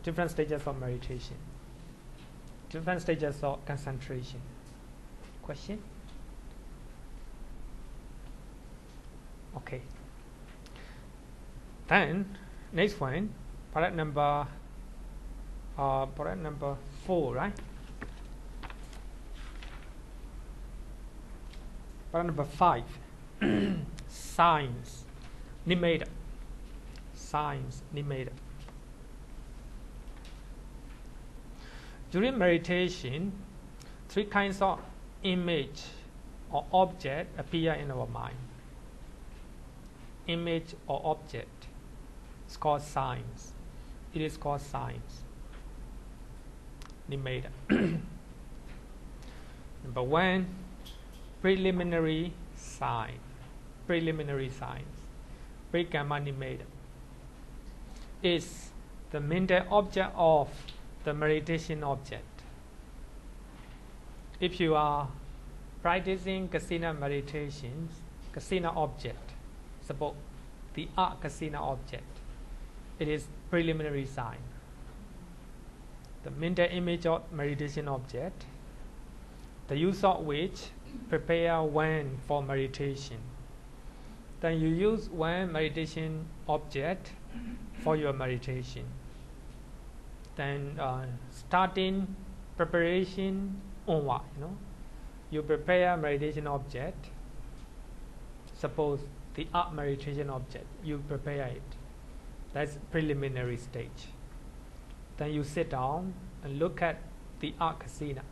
different stages of meditation, different stages of concentration. Question? Okay. Then next one, product number 4, right? Product number 5. Signs, nimitta. Signs, nimitta. During meditation, 3 kinds of image or object appear in our mind. Image or object. It's called signs. It is called signs. Nimitta. Number 1, preliminary sign. Preliminary signs. Pre-karma nimitta is the mental object of the meditation object. If you are practicing kasina meditations, kasina object, suppose the kasina object, it is preliminary sign. The mental image of meditation object, the use of which prepare one for meditation. Then you use one meditation object for your meditation. Then starting preparation onward, you know, you prepare meditation object. Suppose the meditation object, you prepare it. That's preliminary stage. Then you sit down and look at the kasina.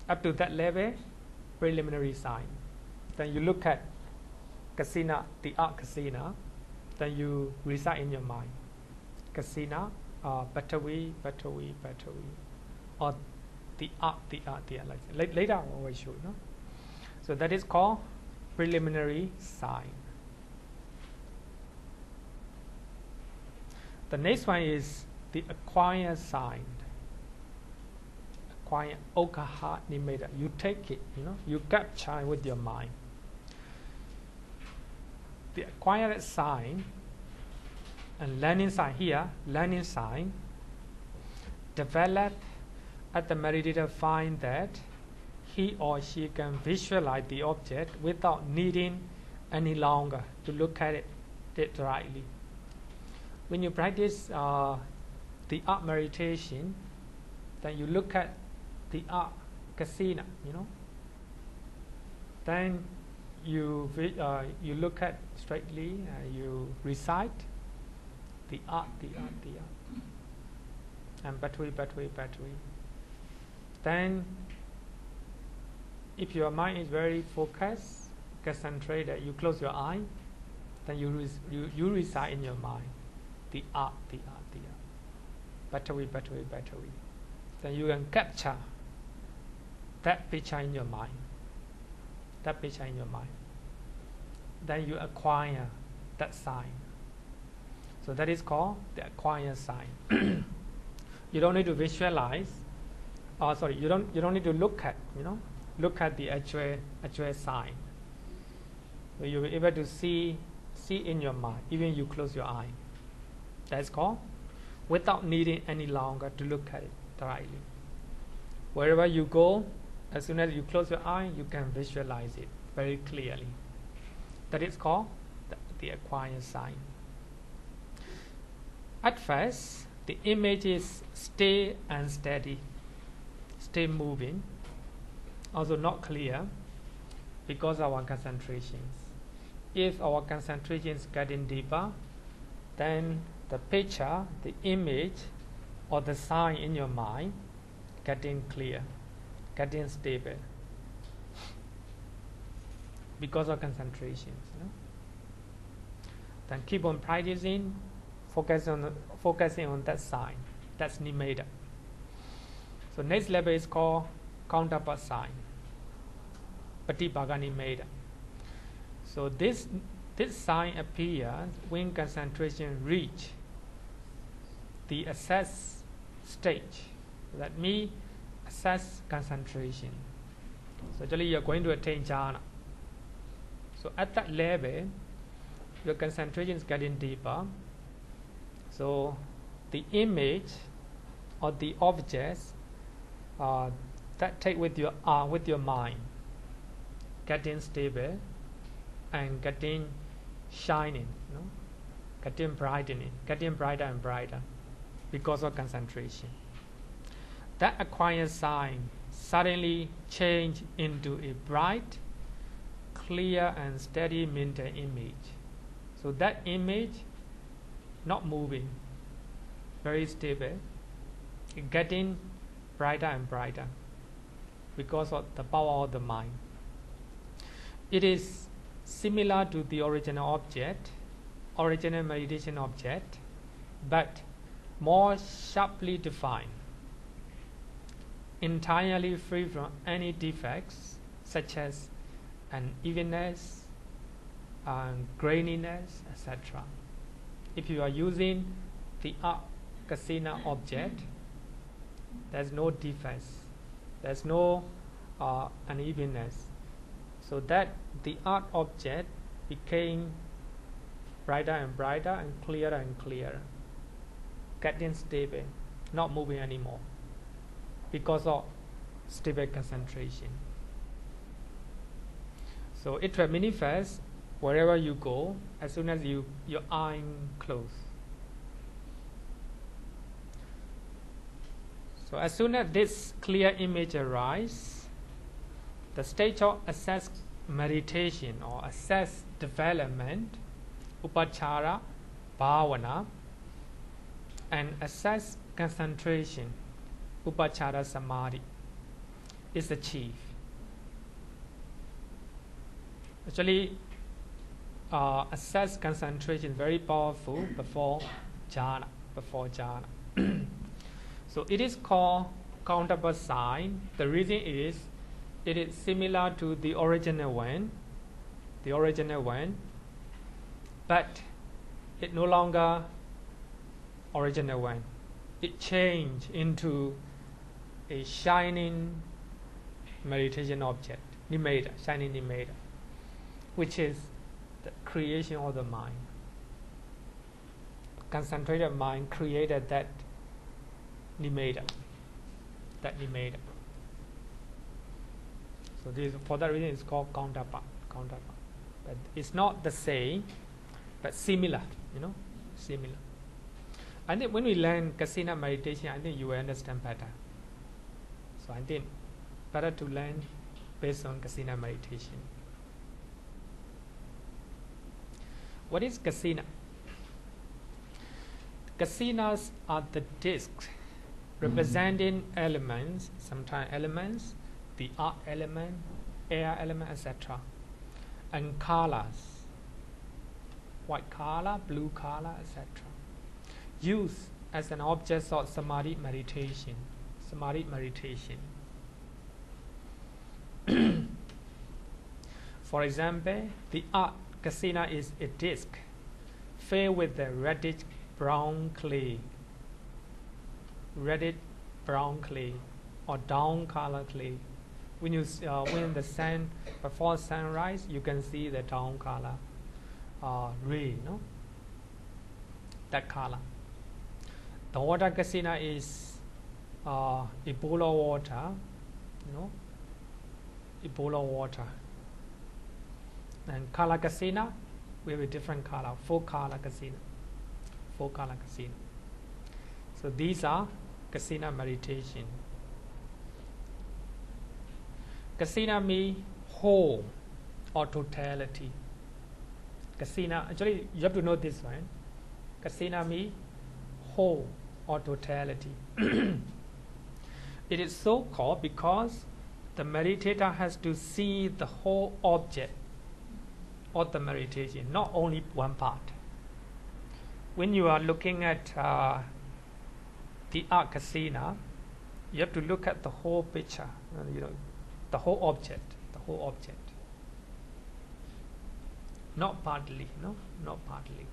Up to that level, preliminary sign. Then you look at kasina, the kasina. Then you recite in your mind, kasina, batawi, or the like later I will show you. No? So that is called preliminary sign. The next one is the acquired sign. Acquired okaha nimitta. You take it, you know, you capture with your mind. The acquired sign and learning sign here, learning sign, develop at the meditator find that he or she can visualize the object without needing any longer to look at it rightly. When you practice the art meditation, then you look at the art kasina, you know. Then you look at straightly, you recite the art, and battery. Then, if your mind is very focused, concentrated, you close your eye, then you recite in your mind the art. Battery. Then you can capture that picture in your mind. Then you acquire that sign. So that is called the acquired sign. You don't need to visualize. You don't need to look at the actual sign. So you'll be able to see in your mind, even you close your eye. That's called without needing any longer to look at it directly. Wherever you go, as soon as you close your eye, you can visualize it very clearly. That is called the acquired sign. At first, the images stay unsteady, stay moving, also not clear because of our concentrations. If our concentration is getting deeper, then the picture, the image, or the sign in your mind getting clear, getting stable, because of concentration. Then keep on practicing, focusing on that sign. That's Nimitta. So next level is called counterpart sign, Patibhaga Nimitta. So this sign appears when concentration reach the assess stage. That means assess concentration. So actually you are going to attain jhana. So at that level, your concentration is getting deeper. So the image or the objects that take with your mind, getting stable and getting shining, getting brightening, getting brighter and brighter because of concentration. That acquired sign suddenly change into a bright, clear and steady mental image. So that image not moving, very stable, getting brighter and brighter because of the power of the mind. It is similar to the original object, original meditation object, but more sharply defined, entirely free from any defects such as unevenness, graininess, etc. If you are using the art kasina object, there's no defects, there's no unevenness. So that the art object became brighter and brighter and clearer, getting stable, not moving anymore because of stable concentration. So it will manifest wherever you go as soon as your eye close. So as soon as this clear image arises, the stage of assess meditation or assess development, upachara, bhavana, and assess concentration, upachara samadhi, is achieved. Actually, assess concentration very powerful before jhana. So it is called counterpart sign. The reason is it is similar to the original one, but it no longer original one. It changed into a shining meditation object, nimitta, shining nimitta, which is the creation of the mind. Concentrated mind created that nimitta. So this, for that reason, it's called counterpart. But it's not the same, but similar. Similar. I think when we learn kasina meditation, I think you will understand better. So I think better to learn based on kasina meditation. What is kasina? Kasinas are the discs representing elements, sometimes elements, the earth element, air element, etc. And colors, white color, blue color, etc. Used as an object of samadhi meditation. For example, the earth kasina is a disc filled with the reddish brown clay or down color clay. When the sun, before sunrise, you can see the down color ray, that color. The water kasina is Ebola water, Ebola water. And color kasina, we have a different color, four color kasina. So these are kasina meditation. Kasina means whole or totality. Kasina, actually you have to know this one. Kasina means whole or totality. It is so called because the meditator has to see the whole object of the meditation, not only one part. When you are looking at the Akasina, you have to look at the whole picture, the whole object, not partly, not partly.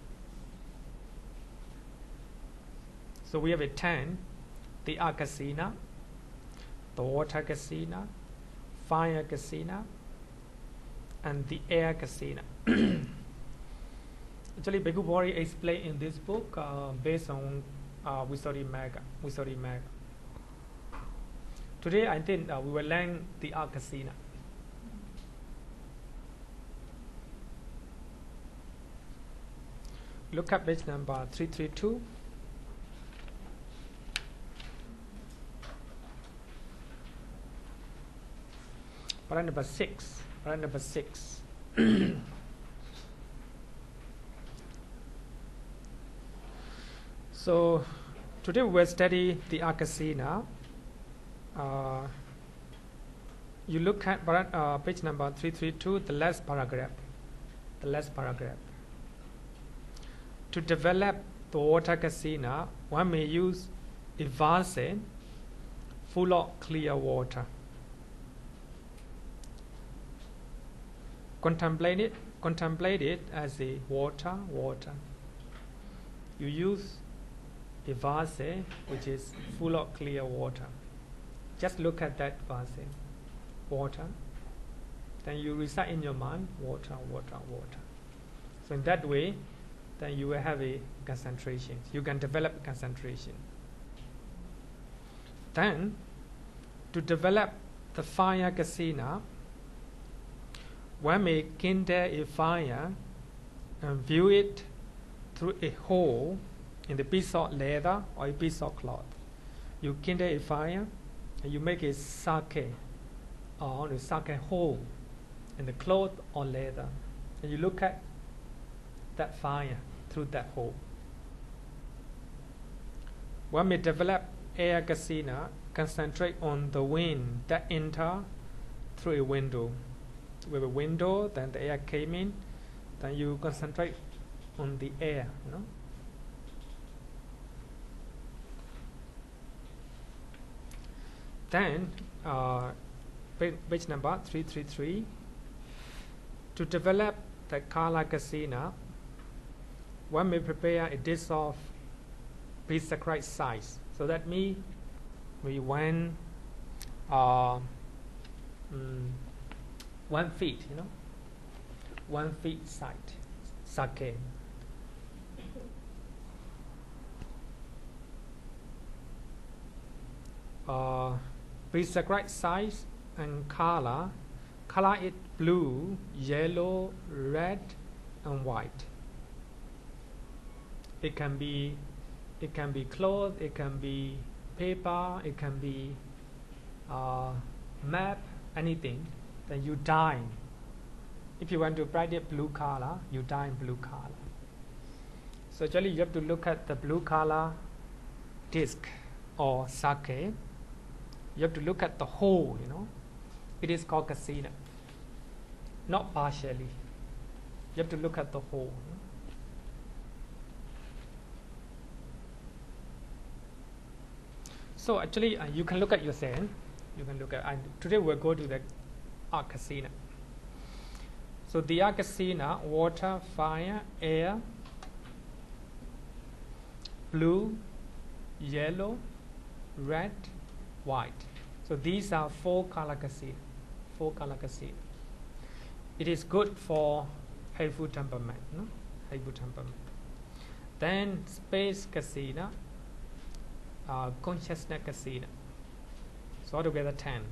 So we have a 10, the Akasina, the water Kasina, fire Kasina, and the air Kasina. Actually, Bhikkhu Bodhi explained in this book based on Visuddhimagga. Today, I think we will learn the Akasina. Look at page number 332. Paragraph number 6. Paragraph number 6. So today we will study the Akasina. You look at page number 332, the last paragraph. To develop the water Kasina, one may use a vase full of clear water. Contemplate it as a water. You use a vase which is full of clear water. Just look at that vase, water. Then you recite in your mind, water. So in that way, then you will have a concentration. You can develop concentration. Then, to develop the fire Kasina, one may kindle a fire and view it through a hole in the piece of leather or a piece of cloth. You kindle a fire and you make a sake or a sake hole in the cloth or leather, and you look at that fire through that hole. One may develop air Kasina, concentrate on the wind that enter through a window. With a window, then the air came in, then you concentrate on the air, Then, page number 333, to develop the Kala Kasina, one may prepare a dish of prescribed size. So that means we went 1 feet, 1 feet side, sake. Prescribed size and color. Color it blue, yellow, red, and white. It can be cloth, it can be paper, it can be map, anything. Then you dye. If you want to practice blue color, you dye in blue color. So actually you have to look at the blue color disc or sake. You have to look at the whole, It is called Kasina. Not partially. You have to look at the whole. So actually you can look at yourself. Today we'll go to the Akasina. So the Akasina, water, fire, air, blue, yellow, red, white. So these are 4 color Kasina. It is good for hateful temperament, Then space Kasina, consciousness Kasina. So altogether 10.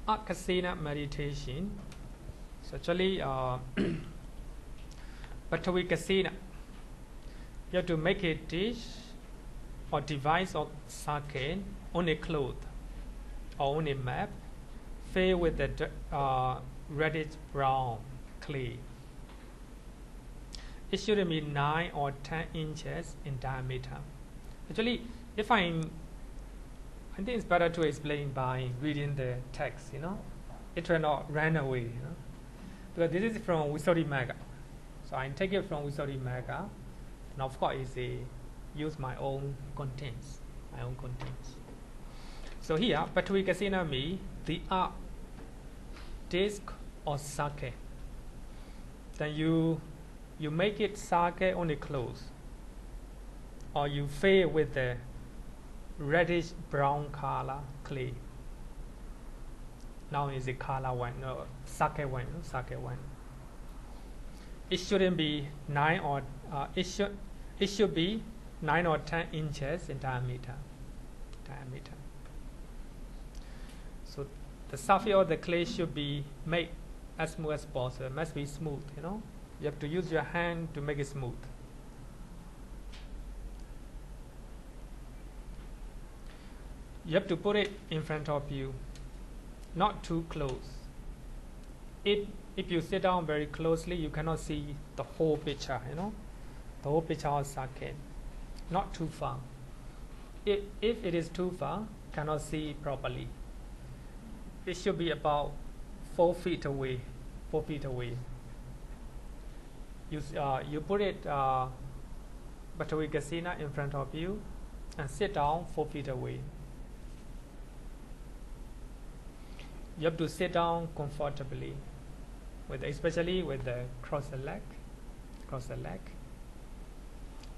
Akasina meditation. So actually, Bhattavi Kasina, you have to make a dish or device of sake on a cloth or on a map, filled with the reddish brown clay. it shouldn't be 9 or 10 inches in diameter. Actually, if I think it's better to explain by reading the text, It will not run away, Because this is from Visuddhimagga. So I take it from Visuddhimagga, and of course use my own contents. So here, Pattavī means the arc, disc or sake. Then you make it sake only close, or you fill with the reddish brown color clay. Now is the color one, no, sake one. It shouldn't be 9 or it should be 9 or 10 inches in diameter. So the surface of the clay should be made as smooth as possible. It must be smooth, You have to use your hand to make it smooth. You have to put it in front of you, not too close. If you sit down very closely, you cannot see the whole picture, the whole picture of sake. Not too far. If it is too far, cannot see properly. It should be about 4 feet away. 4 feet away. You put it Pattavī in front of you and sit down 4 feet away. You have to sit down comfortably, especially with the cross the leg.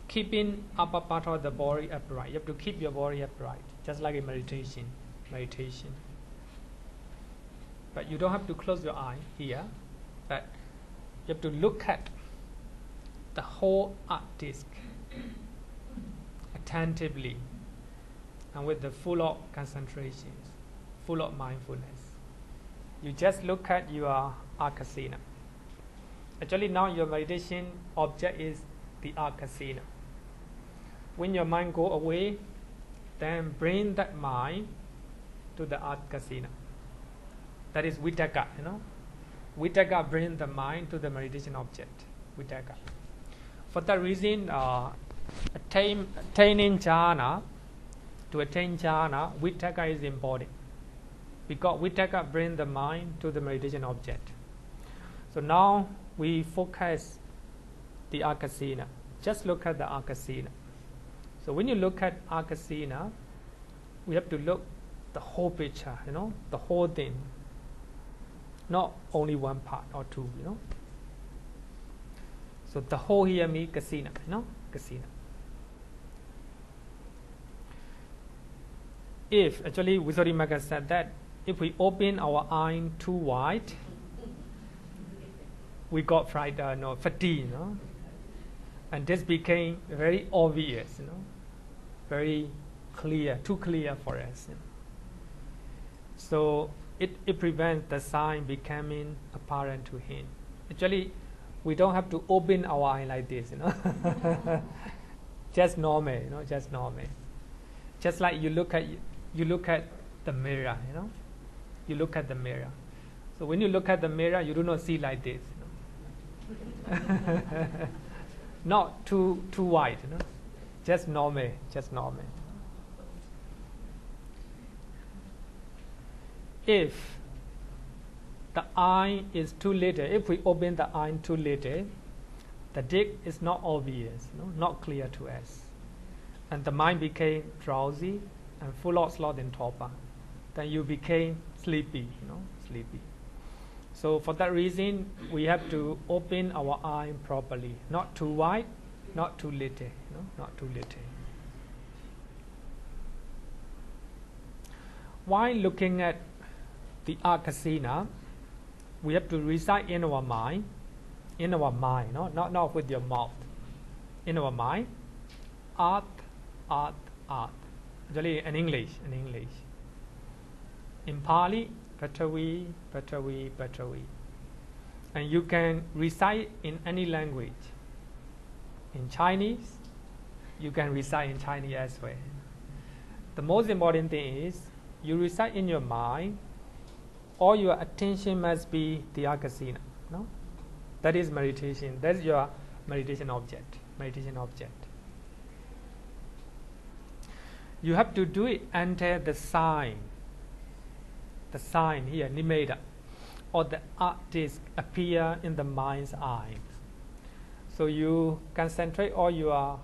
Keeping upper part of the body upright. You have to keep your body upright, just like in meditation. But you don't have to close your eye here. But you have to look at the whole art disc attentively and with the full of concentration, full of mindfulness. You just look at your akasina. Actually, now your meditation object is the akasina. When your mind go away, then bring that mind to the akasina. That is vitaka, Vitaka bring the mind to the meditation object. Vitaka. For that reason, attaining jhana, to attain jhana, vitaka is important. Because vitaka bring the mind to the meditation object. So now we focus the akasina. Just look at the akasina. So when you look at akasina, we have to look the whole picture, the whole thing. Not only one part or two, So the whole here means kasina, kasina. If, actually Visuddhimagga said that, if we open our eye too wide, we got fatigue, And this became very obvious, very clear, too clear for us. So it prevents the sign becoming apparent to him. Actually, we don't have to open our eye like this, Just normal, just normal. Just like you look at the mirror, You look at the mirror. So when you look at the mirror, you do not see like this, Not too wide, Just normal, If the eye is too little, if we open the eye too little, the dick is not obvious, not clear to us. And the mind became drowsy and full of sloth and torpor. Then you became sleepy, sleepy. So for that reason, we have to open our eye properly, not too wide, not too little, not too little. While looking at the akasina, we have to recite in our mind, not with your mouth. In our mind, art. Actually, in English. In Pali, Pattavī. And you can recite in any language. In Chinese, you can recite in Chinese as well. The most important thing is, you recite in your mind, all your attention must be the akasina. That is meditation. That's your meditation object. Meditation object. You have to do it until the sign here, nimitta, or the artist appear in the mind's eye. So you concentrate all your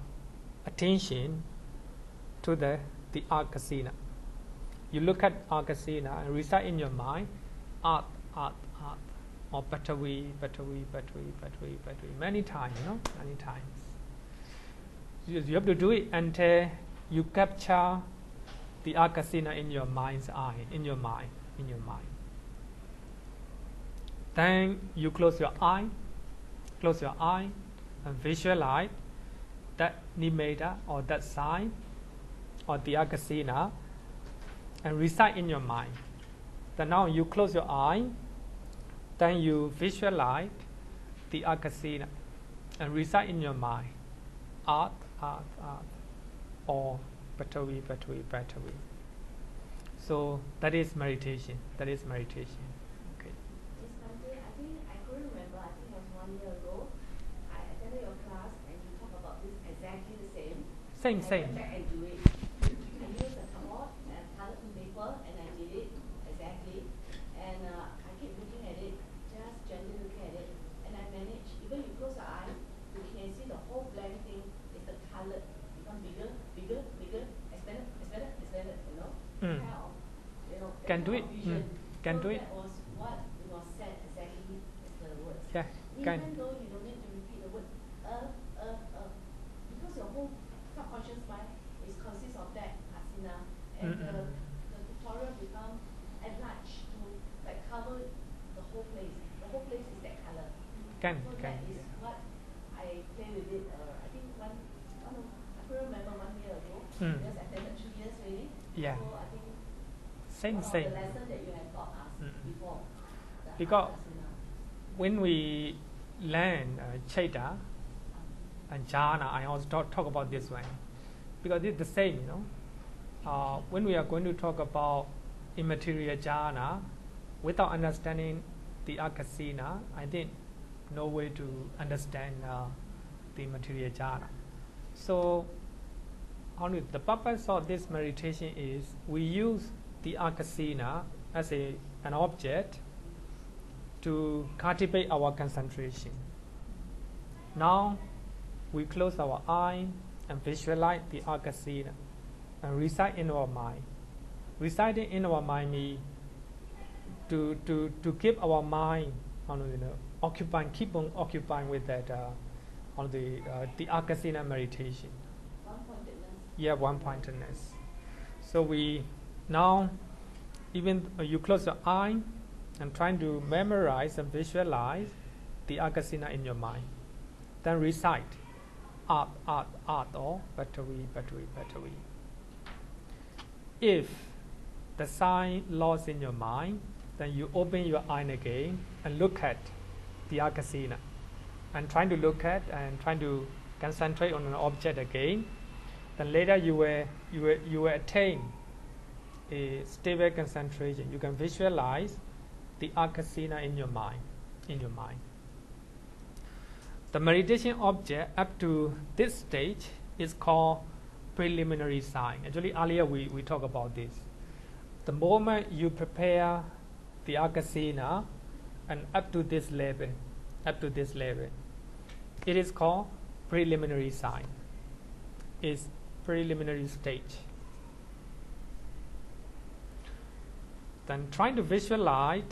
attention to the akasina. You look at akasina and recite in your mind, art, or patavi, many times, many times. You have to do it until you capture the akasina in your mind's eye, in your mind. Then you close your eye, and visualize that nimitta or that sign or the akasina, and recite in your mind. Then now you close your eye, then you visualize the akasina and recite in your mind, art, or patavi. So that is meditation. Okay. Yes, Bhante, I think I couldn't remember. I think it was 1 year ago. I attended your class and you talked about this exactly the same. Same. I went back and do it. I used a cardboard and colored paper and I did it exactly. And I keep looking at it, just gently looking at it, and I managed. Even you close your eye, you can see the whole blank thing is the color become bigger, expanded, Can do it. Can so do it. That was what was said exactly as the words. Yeah. Even though you don't need to repeat the word because your whole subconscious mind consists of that asana, and the tutorial become enlarged to like cover the whole place. The whole place is that color. That is what I play with it. I think I couldn't remember 1 year ago. Because I attended 2 years already. Yeah. So I think Same. the lesson that you have taught us before. Because when we learn Chaita and Jhana, I also talk about this one. Because it's the same, when we are going to talk about immaterial jhana, without understanding the akasina, I think no way to understand the material jhana. So the purpose of this meditation is we use the akasina as an object to cultivate our concentration. Now we close our eye and visualize the akasina and recite in our mind. Reciting in our mind means to keep our mind occupying, keep on occupying with that the akasina meditation. One-pointedness. Yeah, one-pointedness. So we now, even you close your eye and trying to memorize and visualize the akasina in your mind. Then recite art, or patavi. If the sign lost in your mind, then you open your eye again and look at the akasina, and trying to look at and trying to concentrate on an object again. Then later you will attain a stable concentration. You can visualize the akasina in your mind. The meditation object up to this stage is called preliminary sign. Actually, earlier we talked about this. The moment you prepare the akasina and up to this level, it is called preliminary sign. It's preliminary stage. Then trying to visualize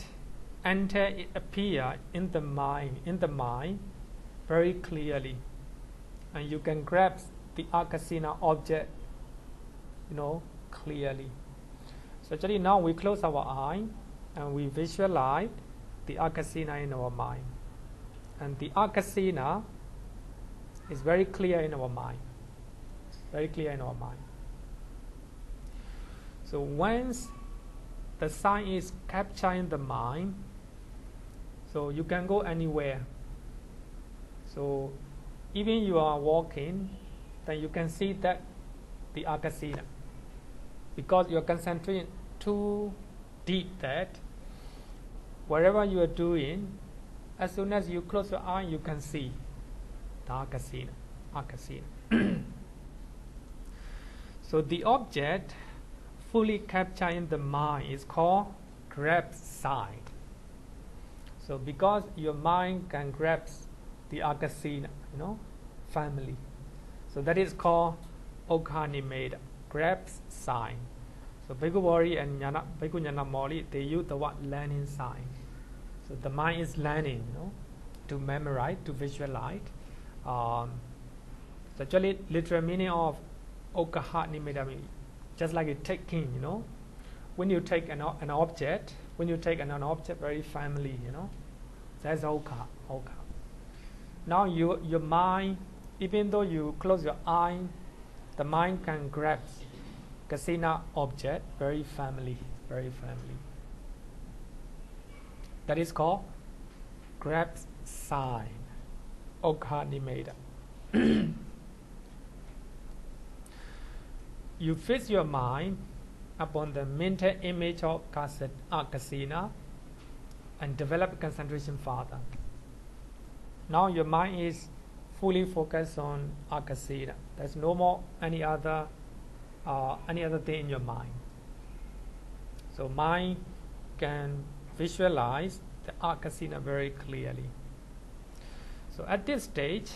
until it appear in the mind very clearly, and you can grasp the akasina object clearly. So actually now we close our eye and we visualize the akasina in our mind, and the akasina is very clear in our mind. So once the sign is captured in the mind, so you can go anywhere. So even you are walking, then you can see that the akasina, because you are concentrating too deep that whatever you are doing, as soon as you close your eye, you can see the akasina. So the object fully captured in the mind is called grasp sight. So because your mind can grasp the akasina, family, so that is called okhanimeda, grasp sign. So Bhikkhu Bodhi and Bhikkhu Nyanamoli, they use the word learning sign. So the mind is learning, to memorize, to visualize. So actually, literal meaning of okhanimeda means just like a taking, when you take an object, very family, that's okha. Now your mind, even though you close your eye, the mind can grasp kasina object, very family. That is called grasp sign, okhanimeda. You fix your mind upon the mental image of kasina and develop concentration further. Now your mind is fully focused on akasina. There's no more any other thing in your mind. So mind can visualize the akasina very clearly. So at this stage,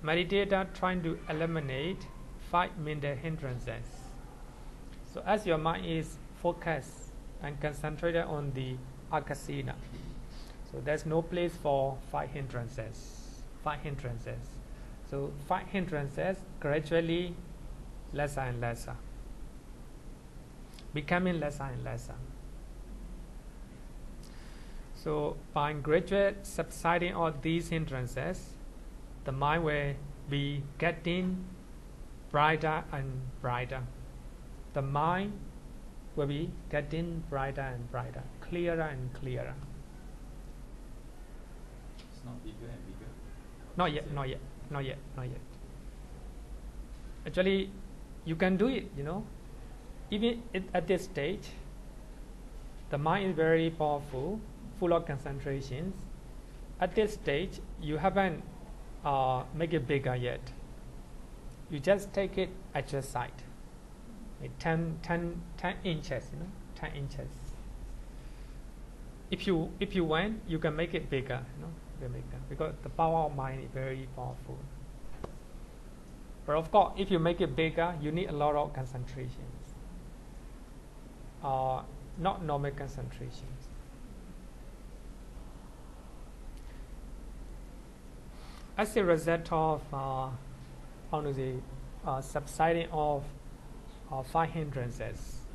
meditator trying to eliminate 5 mental hindrances. So as your mind is focused and concentrated on the akasina, so there's no place for 5 hindrances. So 5 hindrances gradually lesser and lesser, becoming lesser and lesser. So by gradual subsiding all these hindrances, the mind will be getting brighter and brighter. The mind will be getting brighter and brighter, clearer and clearer. It's not bigger and bigger. Not yet. Actually, you can do it, Even at this stage, the mind is very powerful, full of concentrations. At this stage, you haven't make it bigger yet. You just take it at your side, like 10 inches, 10 inches. If you want, you can make it bigger, because the power of mind is very powerful. But of course, if you make it bigger, you need a lot of concentrations. Not normal concentrations. As a result of subsiding of 5 hindrances,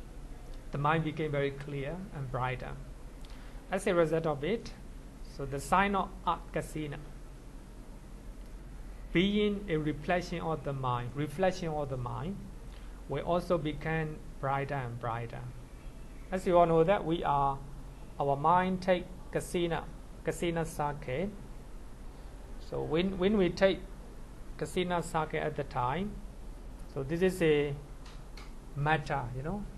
the mind became very clear and brighter. As a result of it, so the sign of akasina, being a reflection of the mind, will also become brighter and brighter. As you all know that our mind take kasina sake. So when we take kasina sake at the time, so this is a matter,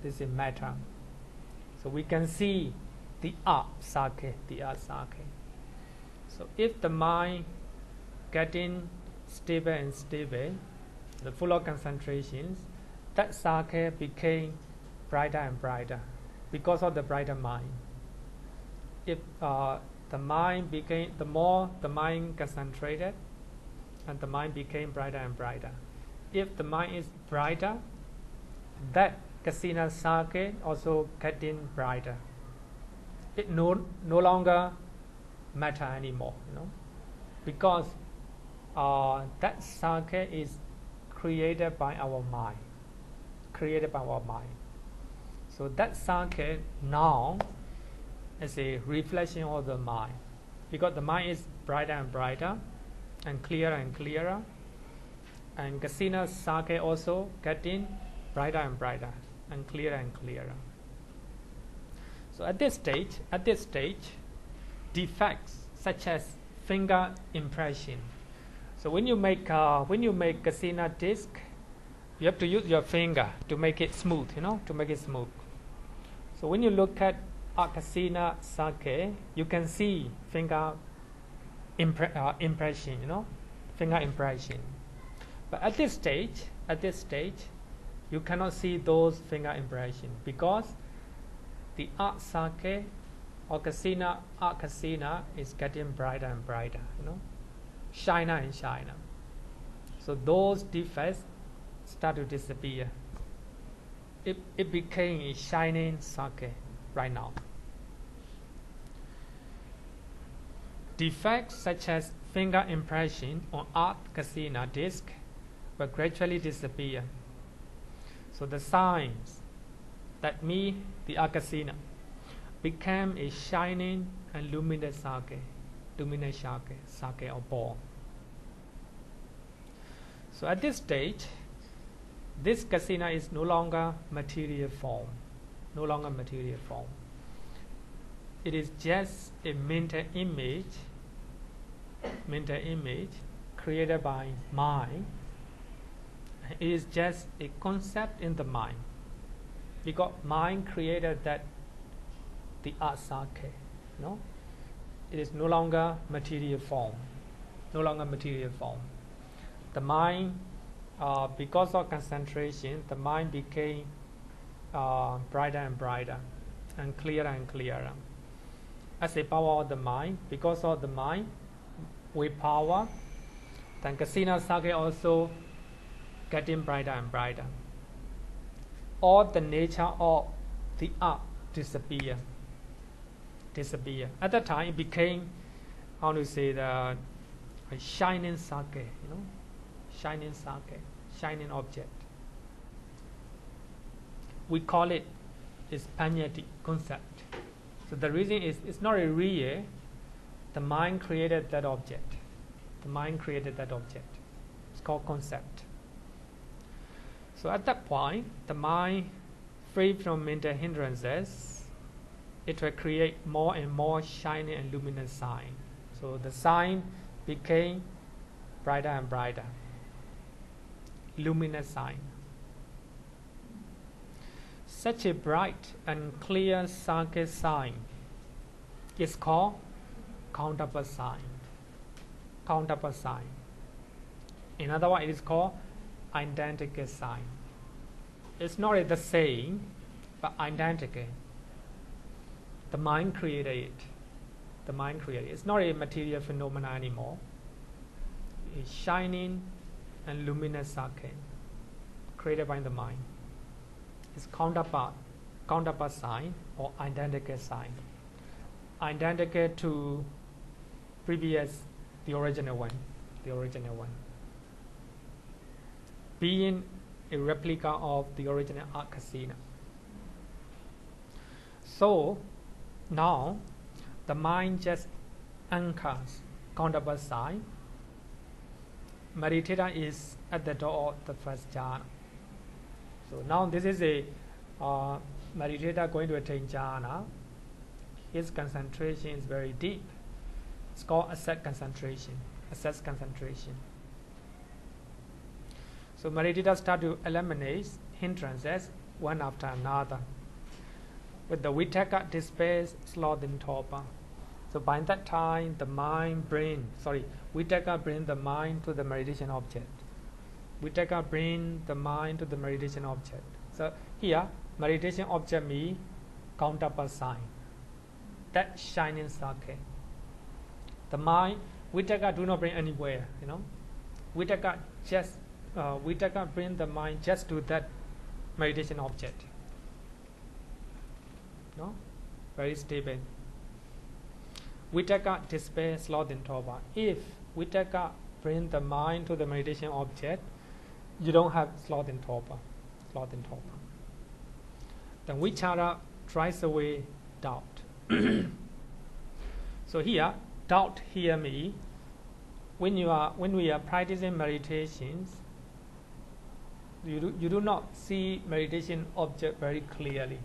this is a matter. So we can see the art sake. So if the mind getting stable and stable, the full of concentrations, that sake became brighter and brighter because of the brighter mind. If the more the mind concentrated, and the mind became brighter and brighter. If the mind is brighter, that kasina sake also getting brighter. It no longer matter anymore, because that sake is created by our mind. So that sake now is a reflection of the mind, because the mind is brighter and brighter, and clearer and clearer, and kasina sake also getting brighter and brighter, and clearer and clearer. So at this stage, defects such as finger impression. So when you make kasina disc, you have to use your finger to make it smooth, So when you look at kasina sake, you can see finger impression, finger impression. But at this stage, you cannot see those finger impressions because the art sake or art casino is getting brighter and brighter, shiner and shiner. So those defects start to disappear. It became a shining sake right now. Defects such as finger impression on art casino disc will gradually disappear. So the signs that me, the art casino, became a shining and luminous sake or ball. So at this stage, this casino is no longer material form. It is just a mental image created by mind. It is just a concept in the mind. Because mind created that the art sake. It is no longer material form. The mind, because of concentration, the mind became brighter and brighter and clearer and clearer. As a power of the mind, because of the mind, with power, then casino sake also getting brighter and brighter. All the nature of the art disappear. At that time, it became, a shining sake, shining object. We call it panyati concept. So the reason is it's not a real. The mind created that object. It's called concept. So at that point, the mind, free from mental hindrances, it will create more and more shining and luminous sign. So the sign became brighter and brighter. Luminous sign. Such a bright and clear sake sign is called counterpart sign. In other words, it is called identical sign. It's not the same, but identical. The mind created it. It's not a material phenomenon anymore. It's shining and luminous sake created by the mind. It's counterpart sign or identical sign. Identical to previous, the original one. Being a replica of the original art casino. So now the mind just anchors counterpart sign. Meditator is at the door of the first jhana. So now this is a meditator going to attain jhana. His concentration is very deep. It's called asset concentration. So meditator start to eliminate hindrances one after another. With the vitaka, despair, sloth and torpor. So by that time, vitaka bring the mind to the meditation object. So here, meditation object means counterpart sign. That shining sake. The mind, vitaka do not bring anywhere, Vitaka bring the mind just to that meditation object. Very stable. Vitaka, despair, sloth and torpor. If vitaka bring the mind to the meditation object, you don't have sloth and torpor. Then vichara drives away doubt. So here, doubt here means when we are practicing meditations, you do not see meditation object very clearly.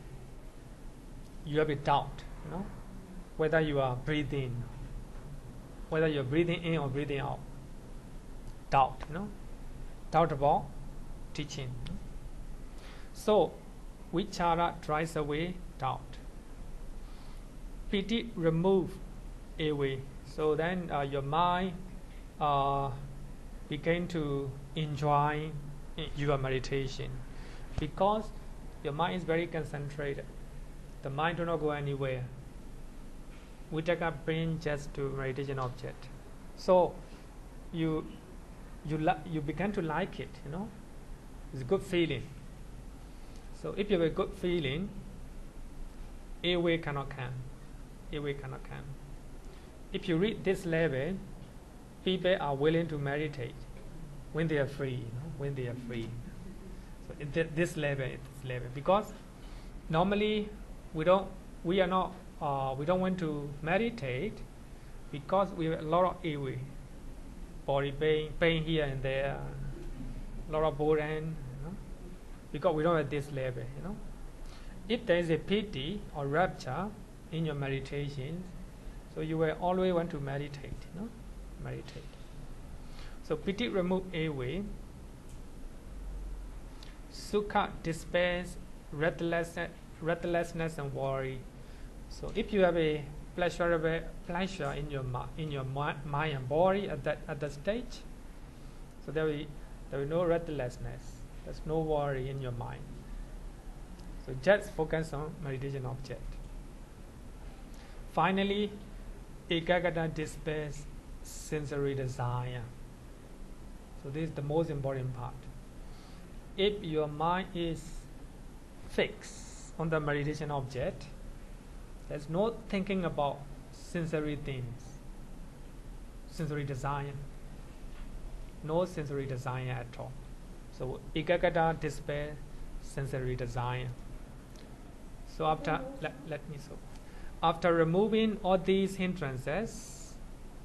You have a doubt, whether you are breathing, whether you're breathing in or breathing out. Doubt, doubt about teaching. So vichara drives away doubt. Piti remove away. So then your mind begin to enjoy your meditation, because your mind is very concentrated. The mind do not go anywhere. We take our brain just to meditation object. So you begin to like it, you know. It's a good feeling. So if you have a good feeling, airway cannot come. Airway cannot come. If you reach this level, people are willing to meditate when they are free, you know, when they are free. So this level, because normally we don't want to meditate because we have a lot of airway, body pain here and there, a lot of boredom, you know, because we don't have this level, you know. If there is a pity or rapture in your meditation, so you will always want to meditate, you know, meditate. So piti remove airway, sukha dispels restlessness and worry. So if you have a pleasure in your mind and body at that stage, so there will be no restlessness. There's no worry in your mind. So just focus on meditation object. Finally, ekagata dispels sensory desire. So this is the most important part. If your mind is fixed on the meditation object, there's no thinking about sensory things, sensory desire. No sensory desire at all. So ekagata dispels sensory desire. So after after removing all these hindrances,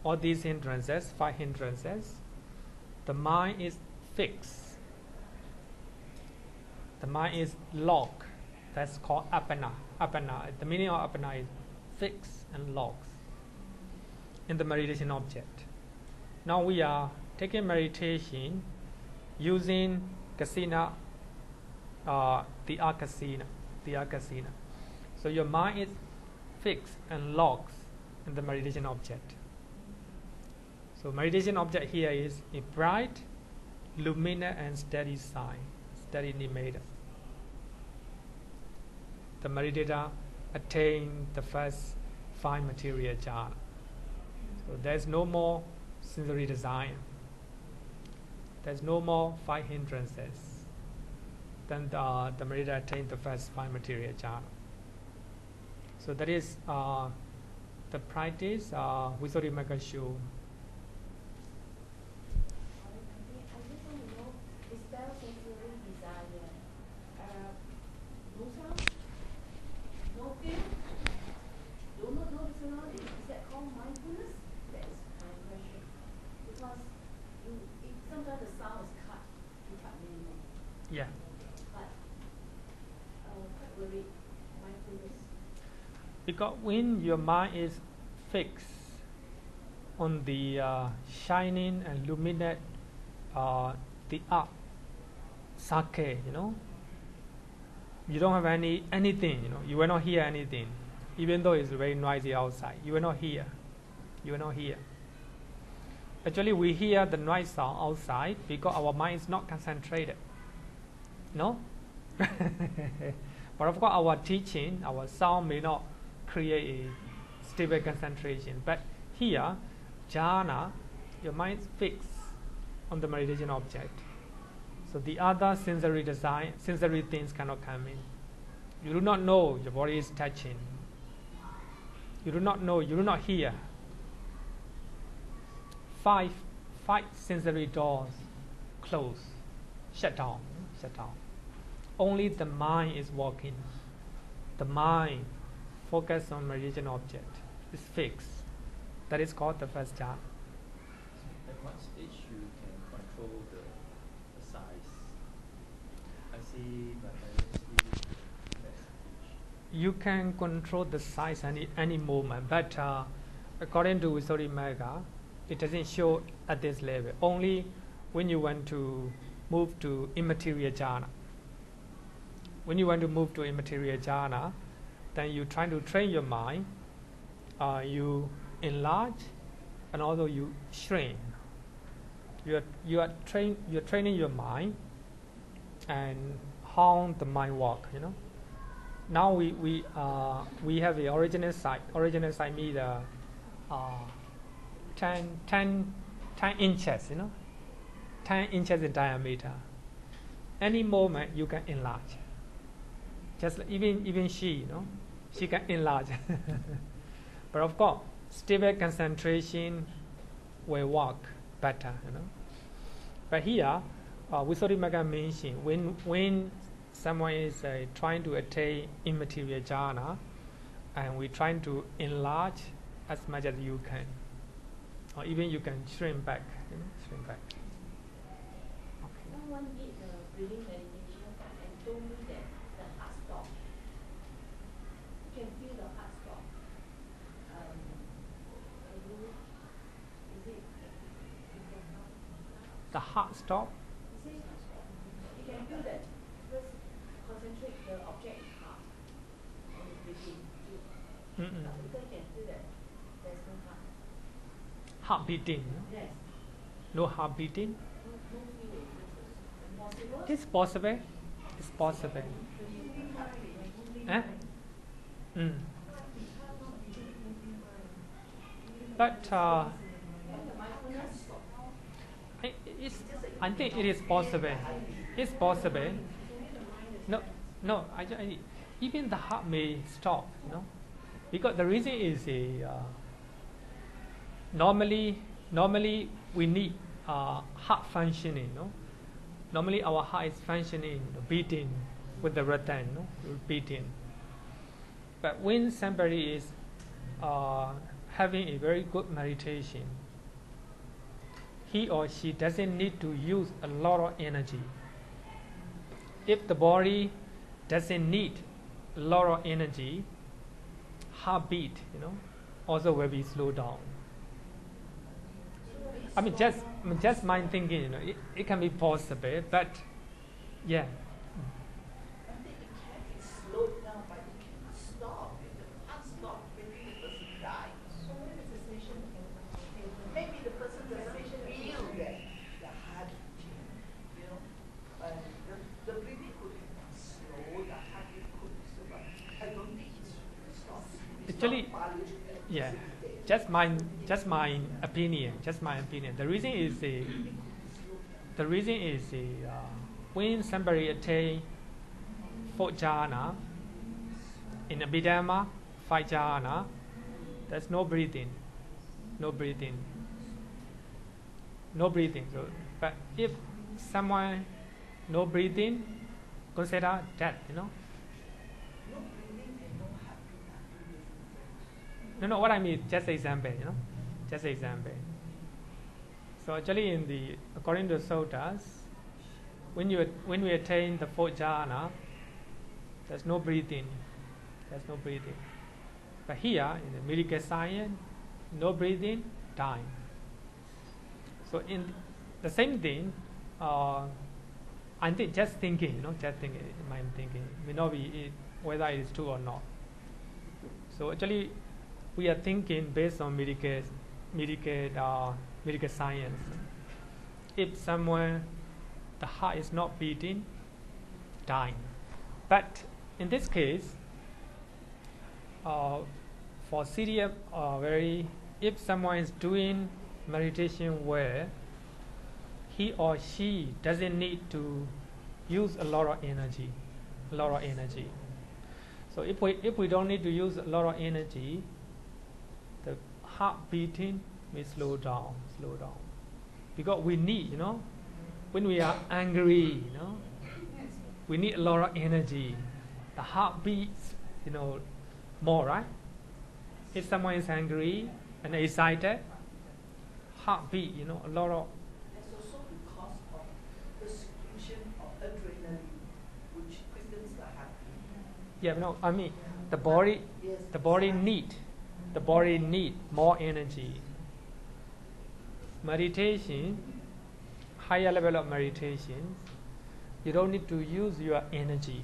5 hindrances, the mind is fixed. The mind is locked. That's called apana. The meaning of apana is fixed and locked in the meditation object. Now we are taking meditation using kasina, the akasina. So your mind is fixed and locked in the meditation object. So meditation object here is a bright, luminous and steady sign, steady nimitta. The meditator attained the first 5 material jhana. So there's no more sensory desire. There's no more 5 hindrances. Then the meditator attained the first 5 material jhana. So that is the practice Visuddhimagga show. I just want to know, dispel sensory desire. No sound, no feel, do not know the surroundings. Is that called mindfulness? That is my question. Because sometimes the sound is cut minimal. Yeah. But quite worried, mindfulness. Because when your mind is fixed on the shining and luminous, the up, sake, you know, you don't have anything, you know, you will not hear anything, even though it's very noisy outside. You will not hear. Actually, we hear the noise sound outside because our mind is not concentrated. No? But of course, our teaching, our sound may not create a stable concentration. But here, jhana, your mind is fixed on the meditation object. So the other sensory things cannot come in. You do not know your body is touching. You do not hear. 5 sensory doors close, shut down. Only the mind is working. The mind focus on meditation object is fixed. That is called the first jhana. At what stage you can control the size? I see, but I don't see that stage. You can control the size any moment, but according to Visuddhimagga, it doesn't show at this level. Only when you want to move to immaterial jhana. When you want to move to immaterial jhana, then you try to train your mind. You enlarge and also you shrink. you're training your mind, and how the mind work. Now we have the original site. Original site means 10 inches. 10 inches in diameter. Any moment you can enlarge. Just like even she, she can enlarge. But of course, stable concentration will work better. But here, Visuddhimagga mentioned when someone is trying to attain immaterial jhana, and we're trying to enlarge as much as you can, or even you can shrink back. Shrink back. Someone did the breathing meditation and told me that the heart stopped. You can feel the heart stop. The heart stop. You can feel that. First, concentrate the object is heart and the breathing. Because you can feel that there's no heart. Heart beating. Yes. No heart beating. No feeling. Possible? It's possible. It's possible. But I think it is possible. It's possible. No. Even the heart may stop. Because the reason is normally we need heart functioning. Normally our heart is functioning, beating with the rhythm, beating. But when somebody is having a very good meditation, he or she doesn't need to use a lot of energy. If the body doesn't need a lot of energy, heartbeat, also will be slowed down. I mean, just my thinking, it can be possible, but yeah. I think it can be slowed down, but it cannot stop. If the heart stops, maybe the person dies. So what is the sensation? Maybe the person doesn't feel that the heart beating, but the breathing could be slow, the heartbeat could be slow, but I don't think it's stops. Actually, yeah. Just my opinion. The reason is when somebody attain 4 jhana in Abhidhamma, 5 jhana, there's no breathing. So, but if someone no breathing, consider death. No breathing and no heartbeat are two different things. No, what I mean, just example, just example. So actually, according to Suttas, when we attain the 4th jhana, there's no breathing. But here in the medical science, no breathing, dying. So in the same thing, I think just thinking, mind thinking, may not be whether it is true or not. So actually, we are thinking based on medical science. If someone the heart is not beating, dying. But in this case, for serious if someone is doing meditation well, he or she doesn't need to use a lot of energy. So if we don't need to use a lot of energy, the heart beating may slow down. Because we need, when we are angry, we need a lot of energy. The heart beats, more, right? If someone is angry and excited, heartbeat, a lot of. That's also because of the secretion of adrenaline, which quickens the heartbeat. Yeah, no, I mean the body need more energy. Meditation, higher level of meditation, you don't need to use your energy.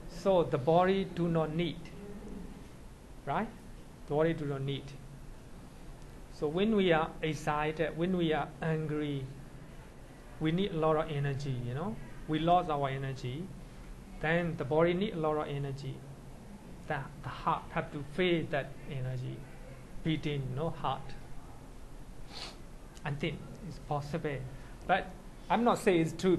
So the body do not need, right? The body do not need. So when we are excited, when we are angry, we need a lot of energy, you know. We lost our energy, then the body need a lot of energy. The heart have to feel that energy, beating, you know, heart. I think it's possible, but I'm not saying it's true.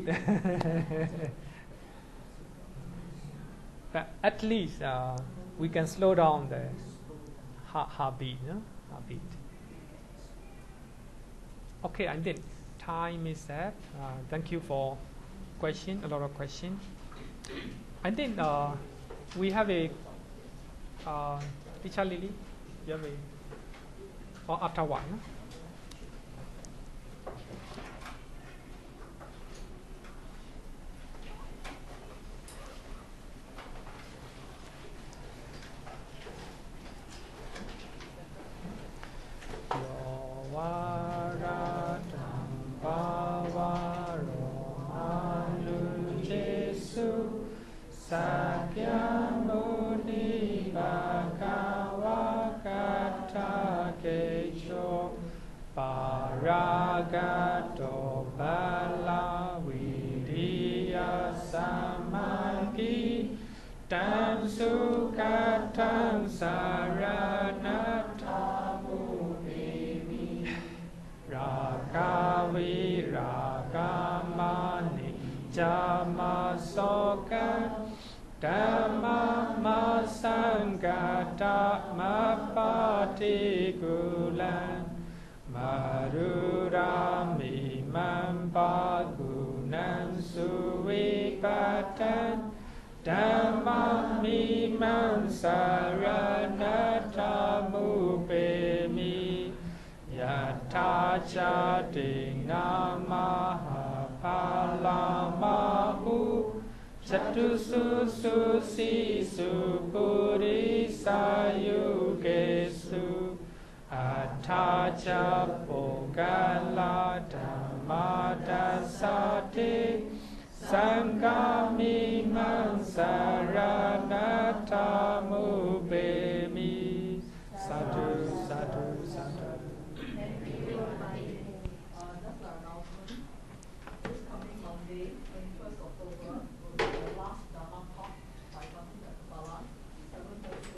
But at least we can slow down the heartbeat, you know, heartbeat. Okay, I think time is up. Thank you for question, a lot of questions. I think we have a teacher Lily, you have a, or after one. No? Paragato bala vidiya samadhi tam sukatam saranatamu bimi ragavi ragamani jamasoka dhamma masangata mapatikulan Marurami mampagunan suwipatan Dhammami mansaranatamu bemi Yatacha dinamaha palamahu Chatusu sisu purisayugesu Atacha Pogala Dhammadasati Sangami Mansara